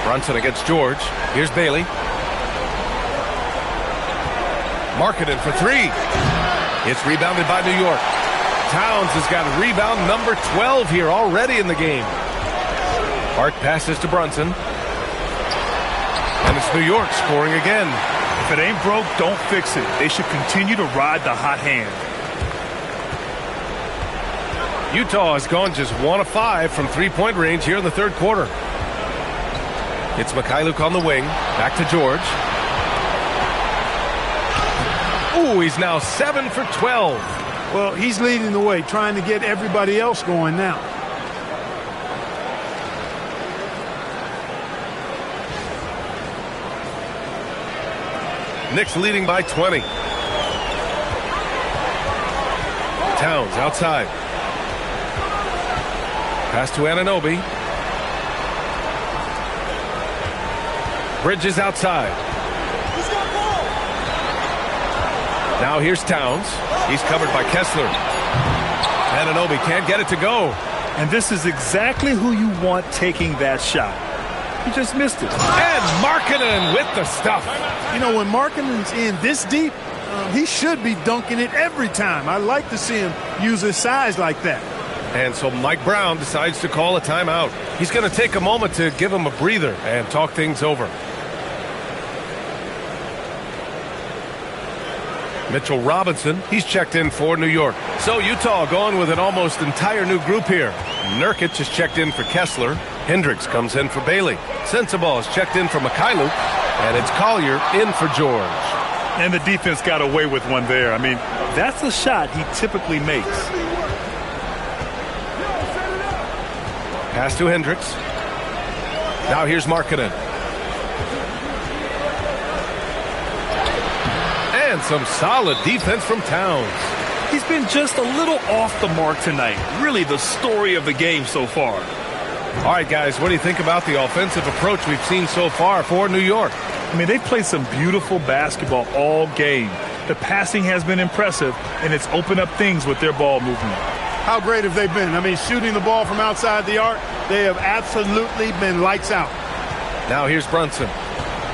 Brunson against George. Here's Bailey. Marketing for 3. It's rebounded by New York. Towns has got rebound number 12 here already in the game. Hart passes to Brunson. And it's New York scoring again. If it ain't broke, don't fix it. They should continue to ride the hot hand. Utah has gone just 1 of 5 from 3-point range here in the 3rd quarter. It's Mikhailuk on the wing. Back to George. Ooh, he's now 7 for 12. Well, he's leading the way, trying to get everybody else going now. Knicks leading by 20. Towns outside. Pass to Anunoby. Bridges outside. Now here's Towns. He's covered by Kessler. Anunoby can't get it to go. And this is exactly who you want taking that shot. He just missed it. And Markkanen with the stuff. You know, when Markkanen's in this deep, he should be dunking it every time. I like to see him use his size like that. And so Mike Brown decides to call a timeout. He's going to take a moment to give him a breather and talk things over. Mitchell Robinson, he's checked in for New York. So Utah going with an almost entire new group here. Nurkic is checked in for Kessler. Hendricks comes in for Bailey. Sensabaugh is checked in for Mikhailuk. And it's Collier in for George. And the defense got away with one there. I mean, that's a shot he typically makes. Pass to Hendricks. Now here's Markkanen. And some solid defense from Towns. He's been just a little off the mark tonight. Really the story of the game so far. All right, guys, what do you think about the offensive approach we've seen so far for New York? I mean, they've played some beautiful basketball all game. The passing has been impressive, and it's opened up things with their ball movement. How great have they been? I mean, shooting the ball from outside the arc, they have absolutely been lights out. Now here's Brunson.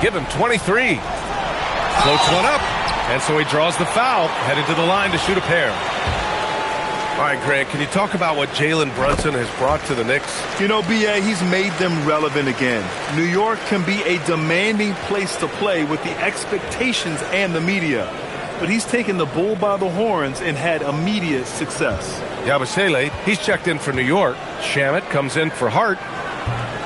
Give him 23. Floats one up. And so he draws the foul, headed to the line to shoot a pair. All right, Grant, can you talk about what Jalen Brunson has brought to the Knicks? You know, B.A., he's made them relevant again. New York can be a demanding place to play with the expectations and the media. But he's taken the bull by the horns and had immediate success. Yabusele, he's checked in for New York. Shamet comes in for Hart.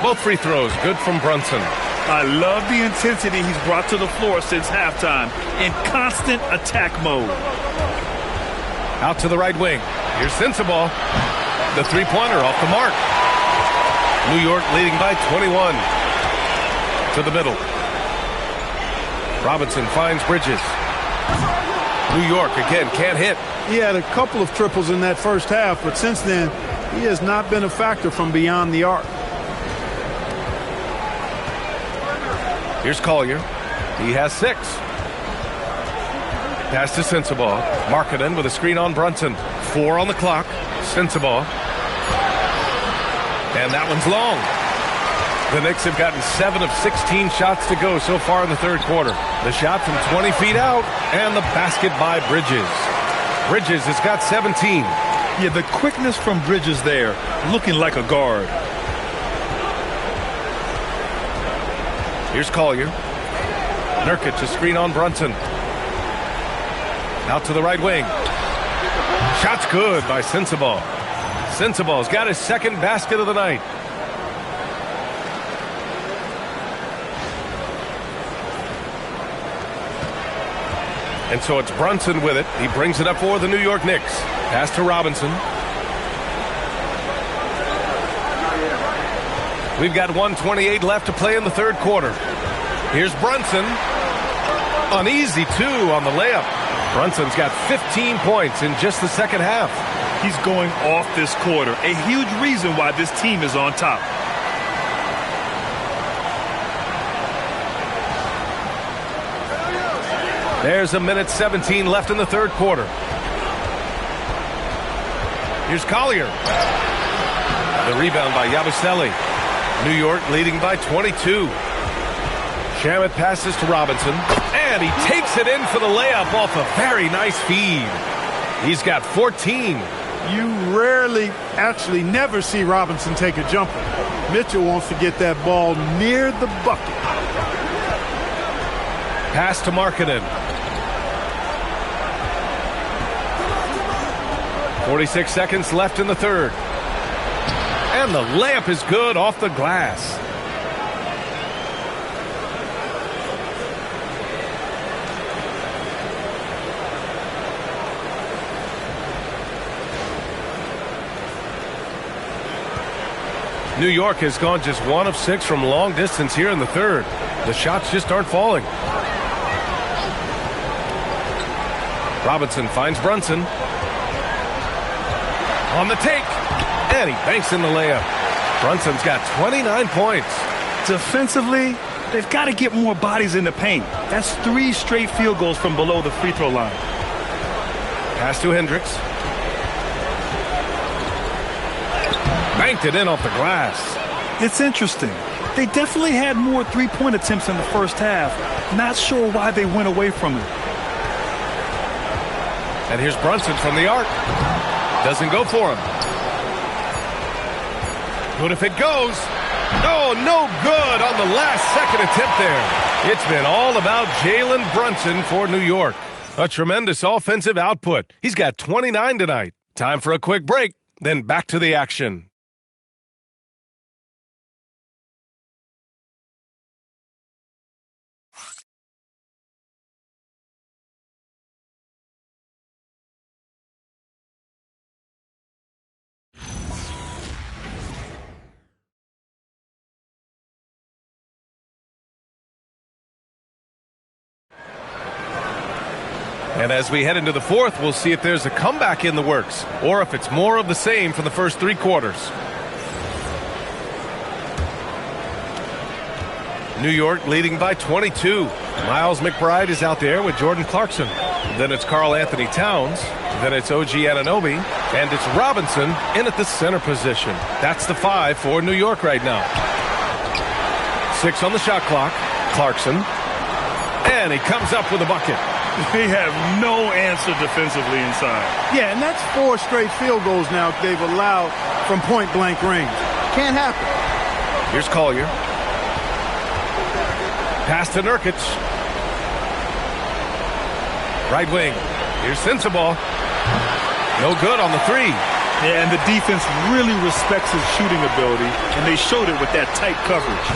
Both free throws, good from Brunson. I love the intensity he's brought to the floor since halftime in constant attack mode. Out to the right wing. Here's Sensabaugh. The three-pointer off the mark. New York leading by 21. To the middle. Robinson finds Bridges. New York again can't hit. He had a couple of triples in that first half, but since then, he has not been a factor from beyond the arc. Here's Collier. He has 6. Pass to Sensabaugh. Markkanen with a screen on Brunson. 4 on the clock. Sensabaugh. And that one's long. The Knicks have gotten 7 of 16 shots to go so far in the third quarter. The shot from 20 feet out, and the basket by Bridges. Bridges has got 17. Yeah, the quickness from Bridges there, looking like a guard. Here's Collier. Nurkic, a screen on Brunson. Out to the right wing. Shot's good by Sensabaugh. Sensabaugh's got his second basket of the night. And so it's Brunson with it. He brings it up for the New York Knicks. Pass to Robinson. We've got 1:28 left to play in the third quarter. Here's Brunson. An easy 2 on the layup. Brunson's got 15 points in just the second half. He's going off this quarter. A huge reason why this team is on top. There's 1:17 left in the third quarter. Here's Collier. The rebound by Yabusele. New York leading by 22. Shamet passes to Robinson, and he takes it in for the layup off a very nice feed. He's got 14. You rarely, actually never see Robinson take a jumper. Mitchell wants to get that ball near the bucket. Pass to Markkanen. 46 seconds left in the third. And the layup is good off the glass. New York has gone just 1 of 6 from long distance here in the third. The shots just aren't falling. Robinson finds Brunson. On the take. And he banks in the layup. Brunson's got 29 points. Defensively, they've got to get more bodies in the paint. That's 3 straight field goals from below the free throw line. Pass to Hendricks. Banked it in off the glass. It's interesting. They definitely had more three-point attempts in the first half. Not sure why they went away from it. And here's Brunson from the arc. Doesn't go for him. Good if it goes. Oh, no good on the last second attempt there. It's been all about Jalen Brunson for New York. A tremendous offensive output. He's got 29 tonight. Time for a quick break, then back to the action. And as we head into the fourth, we'll see if there's a comeback in the works or if it's more of the same for the first 3 quarters. New York leading by 22. Miles McBride is out there with Jordan Clarkson. Then it's Karl Anthony Towns. Then it's OG Anunoby. And it's Robinson in at the center position. That's the 5 for New York right now. 6 on the shot clock. Clarkson. And he comes up with a bucket. They have no answer defensively inside. Yeah, and that's 4 straight field goals now they've allowed from point-blank range. Can't happen. Here's Collier. Pass to Nurkic. Right wing. Here's Sensabaugh. No good on the 3. Yeah, and the defense really respects his shooting ability, and they showed it with that tight coverage.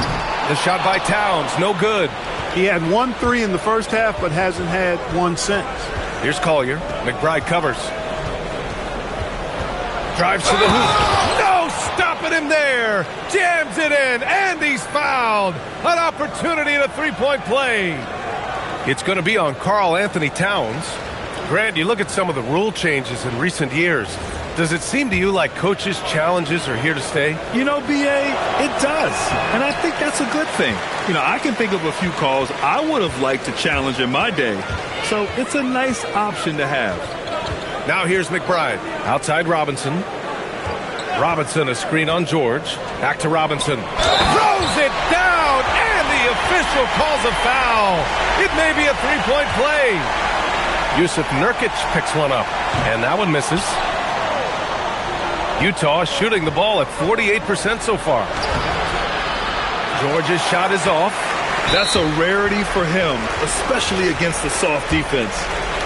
The shot by Towns, no good. He had 1 3 in the first half, but hasn't had 1 since. Here's Collier. McBride covers. Drives to the hoop. No, stopping him there. Jams it in, and he's fouled. An opportunity at a 3-point play. It's going to be on Karl Anthony Towns. Grant, you look at some of the rule changes in recent years. Does it seem to you like coaches' challenges are here to stay? You know, B.A., it does. And I think that's a good thing. You know, I can think of a few calls I would have liked to challenge in my day. So it's a nice option to have. Now here's McBride. Outside Robinson. Robinson, a screen on George. Back to Robinson. Throws it down, and the official calls a foul. It may be a three-point play. Yusuf Nurkic picks one up, and that one misses. Utah shooting the ball at 48% so far. George's shot is off. That's a rarity for him, especially against the soft defense.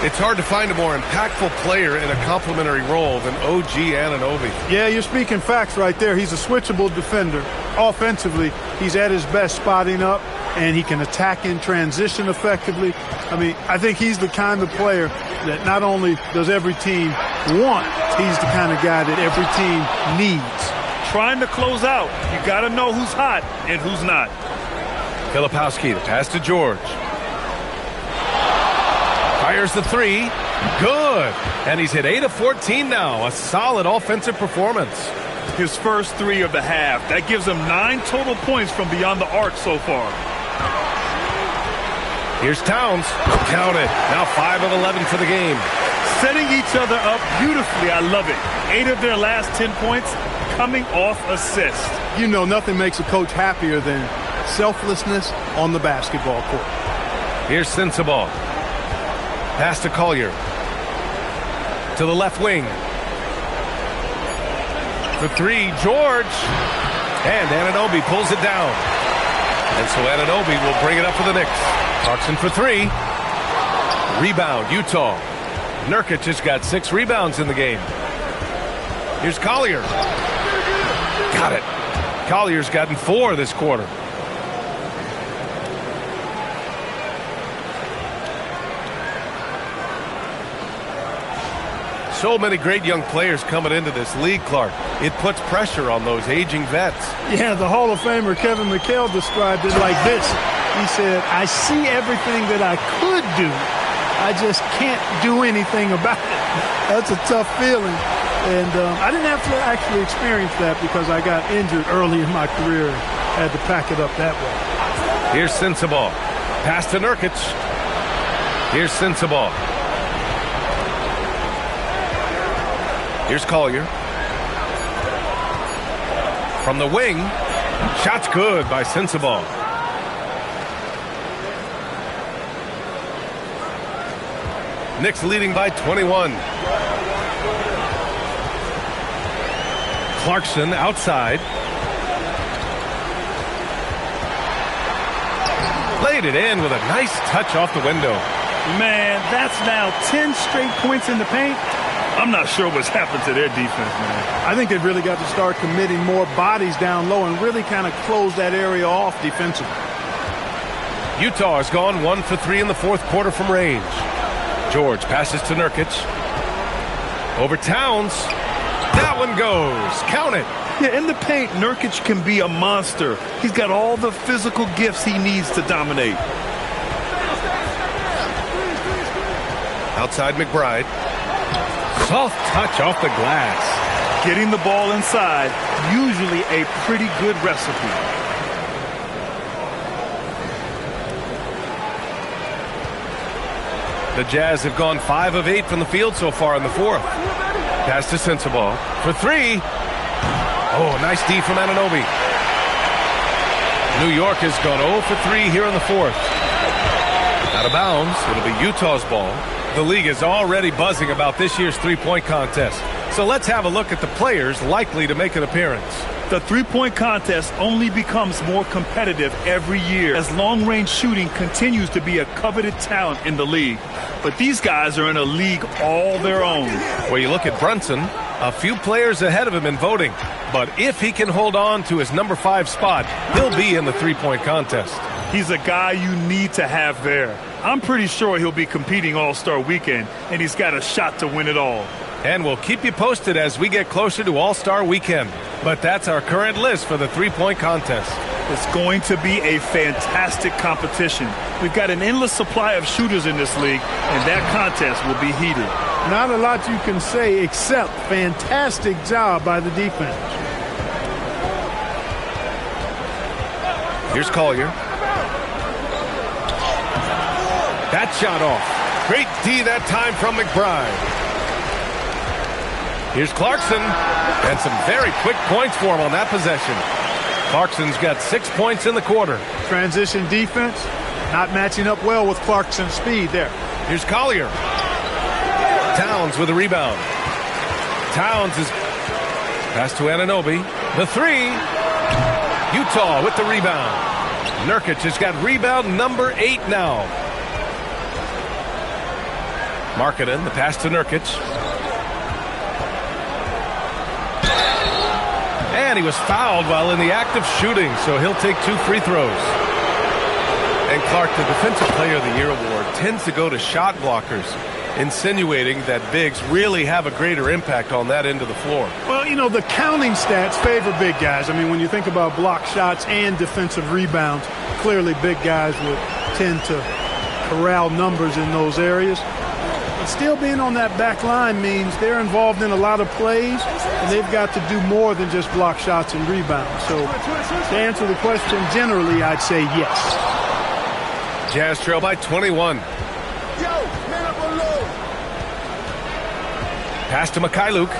It's hard to find a more impactful player in a complementary role than OG Anunoby. Yeah, you're speaking facts right there. He's a switchable defender. Offensively, he's at his best spotting up, and he can attack in transition effectively. I mean, I think he's the kind of player that not only does every team want, he's the kind of guy that every team needs. Trying to close out, you got to know who's hot and who's not. Filipowski, the pass to George. Fires the three. Good. And he's hit 8 of 14 now. A solid offensive performance. His first 3 of the half. That gives him 9 total points from beyond the arc so far. Here's Towns. Count it. Now 5 of 11 for the game. Setting each other up beautifully. I love it. 8 of their last 10 points coming off assists. You know, nothing makes a coach happier than selflessness on the basketball court. Here's Sensabaugh. Pass to Collier. To the left wing. For 3, George. And Anunoby pulls it down. And so Anunoby will bring it up for the Knicks. Clarkson for 3. Rebound, Utah. Nurkic has got 6 rebounds in the game. Here's Collier. Got it. Collier's gotten 4 this quarter. So many great young players coming into this league, Clark. It puts pressure on those aging vets. Yeah, the Hall of Famer Kevin McHale described it like this. He said, I see everything that I could do. I just can't do anything about it. That's a tough feeling. And I didn't have to actually experience that because I got injured early in my career and had to pack it up that way. Here's Sensabaugh. Pass to Nurkic. Here's Sensabaugh. Here's Collier. From the wing. Shot's good by Sensabaugh. Knicks leading by 21. Clarkson outside. Laid it in with a nice touch off the window. Man, that's now 10 straight points in the paint. I'm not sure what's happened to their defense, man. I think they've really got to start committing more bodies down low and really kind of close that area off defensively. Utah has gone 1 for 3 in the fourth quarter from range. George passes to Nurkic. Over Towns. That one goes. Count it. Yeah, in the paint, Nurkic can be a monster. He's got all the physical gifts he needs to dominate. Outside McBride. Soft touch off the glass. Getting the ball inside, usually a pretty good recipe. The Jazz have gone 5 of 8 from the field so far in the fourth. Pass to Sensabaugh for 3. Oh, nice D from Anunoby. New York has gone 0 for 3 here in the fourth. Out of bounds. It'll be Utah's ball. The league is already buzzing about this year's three-point contest. So let's have a look at the players likely to make an appearance. The three-point contest only becomes more competitive every year as long-range shooting continues to be a coveted talent in the league. But these guys are in a league all their own. Where you look at Brunson, a few players ahead of him in voting. But if he can hold on to his number 5 spot, he'll be in the three-point contest. He's a guy you need to have there. I'm pretty sure he'll be competing All-Star Weekend, and he's got a shot to win it all. And we'll keep you posted as we get closer to All-Star Weekend. But that's our current list for the three-point contest. It's going to be a fantastic competition. We've got an endless supply of shooters in this league, and that contest will be heated. Not a lot you can say except fantastic job by the defense. Here's Collier. That shot off. Great D that time from McBride. Here's Clarkson. And some very quick points for him on that possession. Clarkson's got 6 points in the quarter. Transition defense, not matching up well with Clarkson's speed there. Here's Collier. Towns with a rebound. Towns is pass to Anunoby. The three. Utah with the rebound. Nurkic has got rebound number 8 now. Markkanen, the pass to Nurkic. And he was fouled while in the act of shooting, so he'll take 2 free throws. And Clark, the Defensive Player of the Year award tends to go to shot blockers, insinuating that bigs really have a greater impact on that end of the floor. Well, you know, the counting stats favor big guys. I mean, when you think about block shots and defensive rebounds, clearly big guys would tend to corral numbers in those areas. But still being on that back line means they're involved in a lot of plays, and they've got to do more than just block shots and rebounds. So to answer the question, generally, I'd say yes. Jazz trail by 21. Pass to Mikhailuk.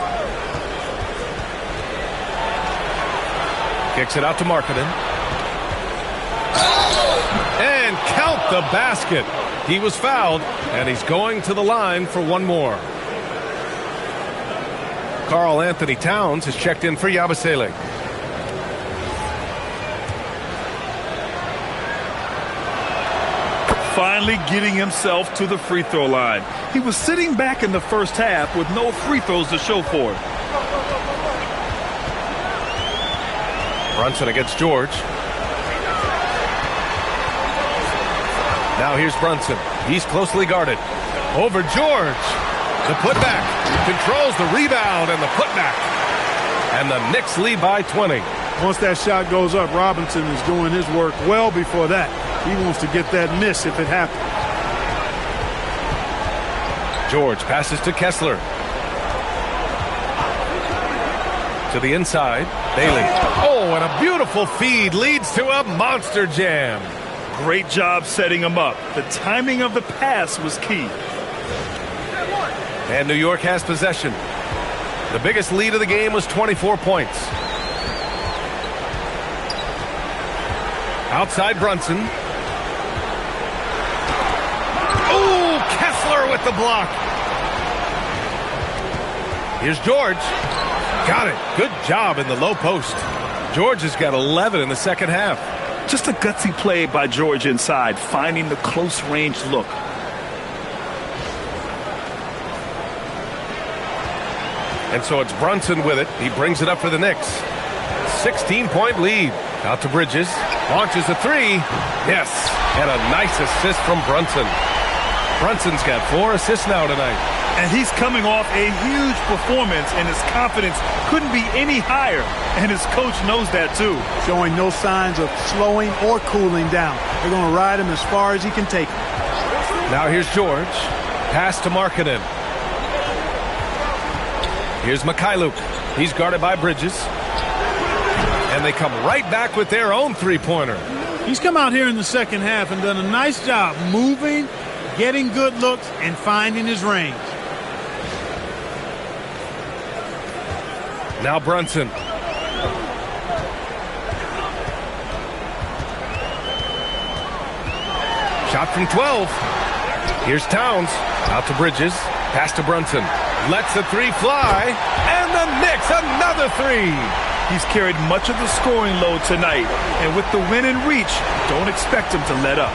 Kicks it out to Markkanen. And count the basket. He was fouled, and he's going to the line for one more. Karl Anthony Towns has checked in for Yabusele. Finally getting himself to the free throw line. He was sitting back in the first half with no free throws to show for it. Brunson against George. Now here's Brunson. He's closely guarded. Over George. The putback. Controls the rebound and the putback. And the Knicks lead by 20. Once that shot goes up, Robinson is doing his work well before that. He wants to get that miss if it happens. George passes to Kessler. To the inside. Bailey. Oh, and a beautiful feed leads to a monster jam. Great job setting him up. The timing of the pass was key. And New York has possession. The biggest lead of the game was 24 points. Outside Brunson. Oh, Kessler with the block. Here's George. Got it. Good job in the low post. George has got 11 in the second half. Just a gutsy play by George inside, finding the close range look. And so it's Brunson with it. He brings it up for the Knicks. 16-point lead. Out to Bridges. Launches a three. Yes. And a nice assist from Brunson. Brunson's got 4 assists now tonight. And he's coming off a huge performance, and his confidence couldn't be any higher. And his coach knows that, too. Showing no signs of slowing or cooling down. They're going to ride him as far as he can take him. Now here's George. Pass to Markkanen. Here's Mikhailuk. He's guarded by Bridges. And they come right back with their own three-pointer. He's come out here in the second half and done a nice job moving, getting good looks, and finding his range. Now Brunson. Shot from 12. Here's Towns. Out to Bridges. Pass to Brunson. Lets the three fly. And the Knicks, another three. He's carried much of the scoring load tonight. And with the win in reach, don't expect him to let up.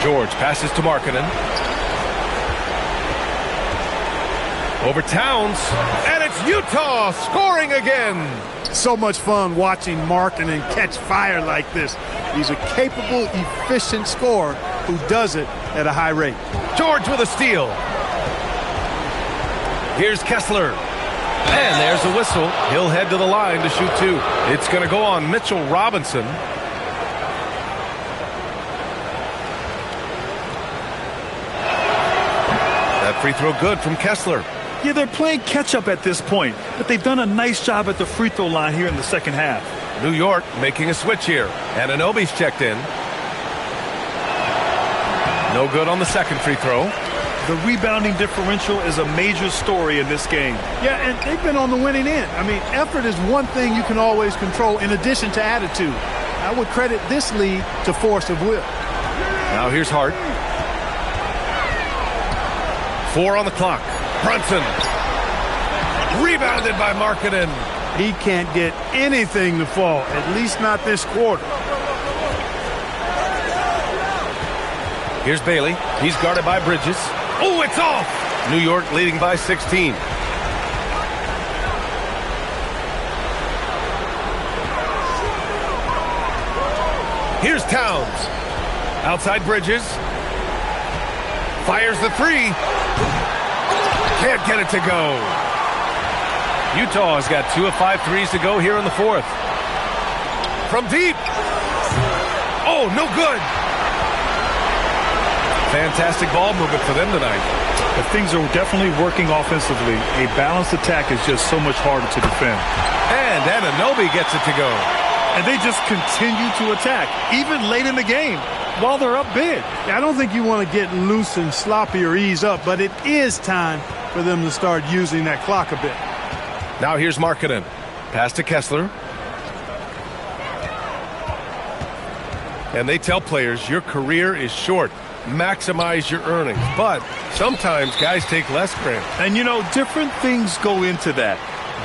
George passes to Markkanen. Over Towns. And it's Utah scoring again. So much fun watching Markkanen catch fire like this. He's a capable, efficient scorer who does it at a high rate. George with a steal. Here's Kessler. And there's a whistle. He'll head to the line to shoot 2. It's going to go on Mitchell Robinson. That Free throw good from Kessler. Yeah, they're playing catch-up at this point, but they've done a nice job at the free throw line here in the second half. New York making a switch here. Anunoby's checked in. No good on the second free throw. The rebounding differential is a major story in this game. Yeah, and they've been on the winning end. I mean, effort is one thing you can always control in addition to attitude. I would credit this lead to force of will. Now here's Hart. 4 on the clock. Brunson. Rebounded by Markkanen. He can't get anything to fall, at least not this quarter. Here's Bailey. He's guarded by Bridges. Oh, it's off! New York leading by 16. Here's Towns. Outside Bridges. Fires the three. Can't get it to go. Utah has got 2 of 5 threes to go here in the fourth. From deep. Oh, no good. Fantastic ball movement for them tonight. But things are definitely working offensively. A balanced attack is just so much harder to defend. And Anunoby gets it to go. And they just continue to attack, even late in the game, while they're up big. I don't think you want to get loose and sloppy or ease up, but it is time for them to start using that clock a bit. Now here's Markkanen. Pass to Kessler. And they tell players, your career is short. Maximize your earnings. But sometimes guys take less, Grant. And, you know, different things go into that.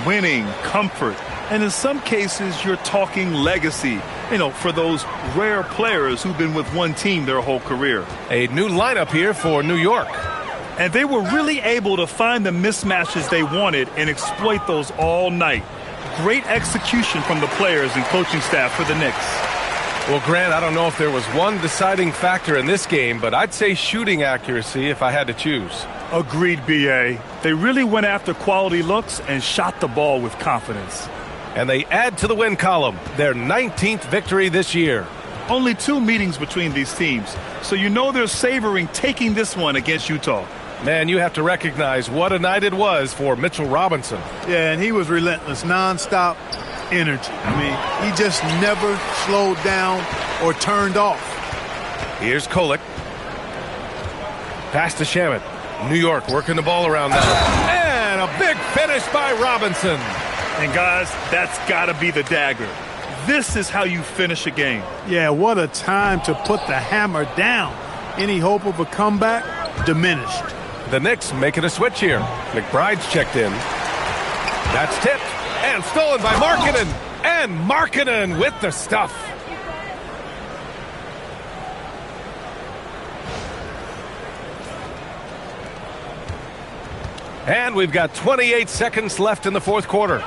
Winning, comfort, and in some cases, you're talking legacy, you know, for those rare players who've been with one team their whole career. A new lineup here for New York. And they were really able to find the mismatches they wanted and exploit those all night. Great execution from the players and coaching staff for the Knicks. Well, Grant, I don't know if there was one deciding factor in this game, but I'd say shooting accuracy if I had to choose. Agreed, B.A. They really went after quality looks and shot the ball with confidence. And they add to the win column, their 19th victory this year. Only 2 meetings between these teams, so you know they're savoring taking this one against Utah. Man, you have to recognize what a night it was for Mitchell Robinson. Yeah, and he was relentless, nonstop energy. I mean, he just never slowed down or turned off. Here's Kolek. Pass to Shamet. New York working the ball around now. And a big finish by Robinson. And guys, that's got to be the dagger. This is how you finish a game. Yeah, what a time to put the hammer down. Any hope of a comeback? Diminished. The Knicks making a switch here. McBride's checked in. That's tipped and stolen by Markkanen. And Markkanen with the stuff. And we've got 28 seconds left in the fourth quarter.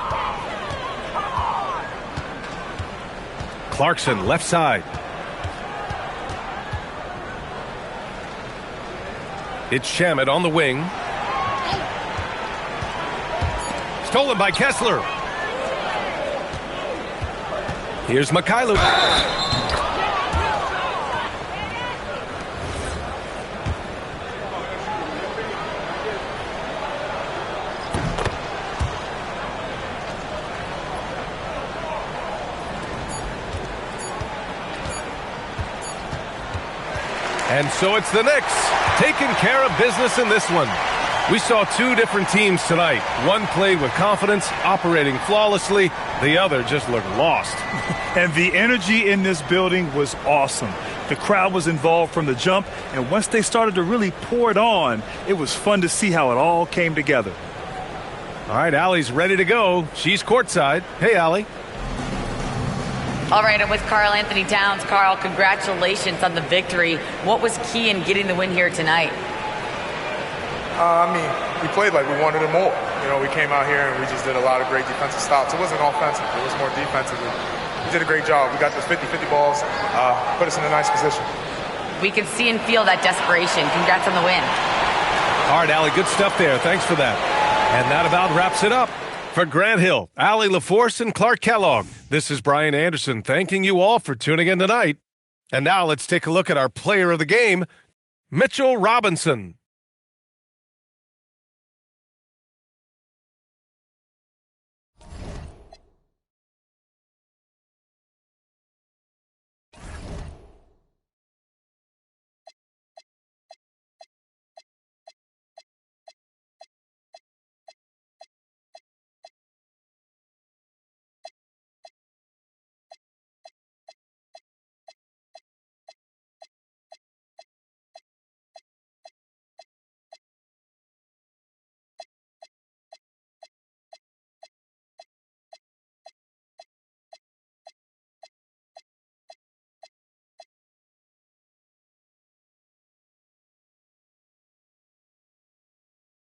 Clarkson, left side. It's Shamet on the wing. Stolen by Kessler. Here's Mikhailuk. And so it's the Knicks taking care of business in this one. We saw 2 different teams tonight. One played with confidence, operating flawlessly. The other just looked lost. And the energy in this building was awesome. The crowd was involved from the jump, and once they started to really pour it on, it was fun to see how it all came together. All right, Allie's ready to go. She's courtside. Hey, Allie. All right, I'm with Karl Anthony Towns. Karl, congratulations on the victory. What was key in getting the win here tonight? We played like we wanted it more. You know, we came out here and we just did a lot of great defensive stops. It wasn't offensive. It was more defensive. We did a great job. We got those 50-50 balls, put us in a nice position. We could see and feel that desperation. Congrats on the win. All right, Allie, good stuff there. Thanks for that. And that about wraps it up. For Grant Hill, Allie LaForce, and Clark Kellogg, this is Brian Anderson thanking you all for tuning in tonight. And now let's take a look at our player of the game, Mitchell Robinson.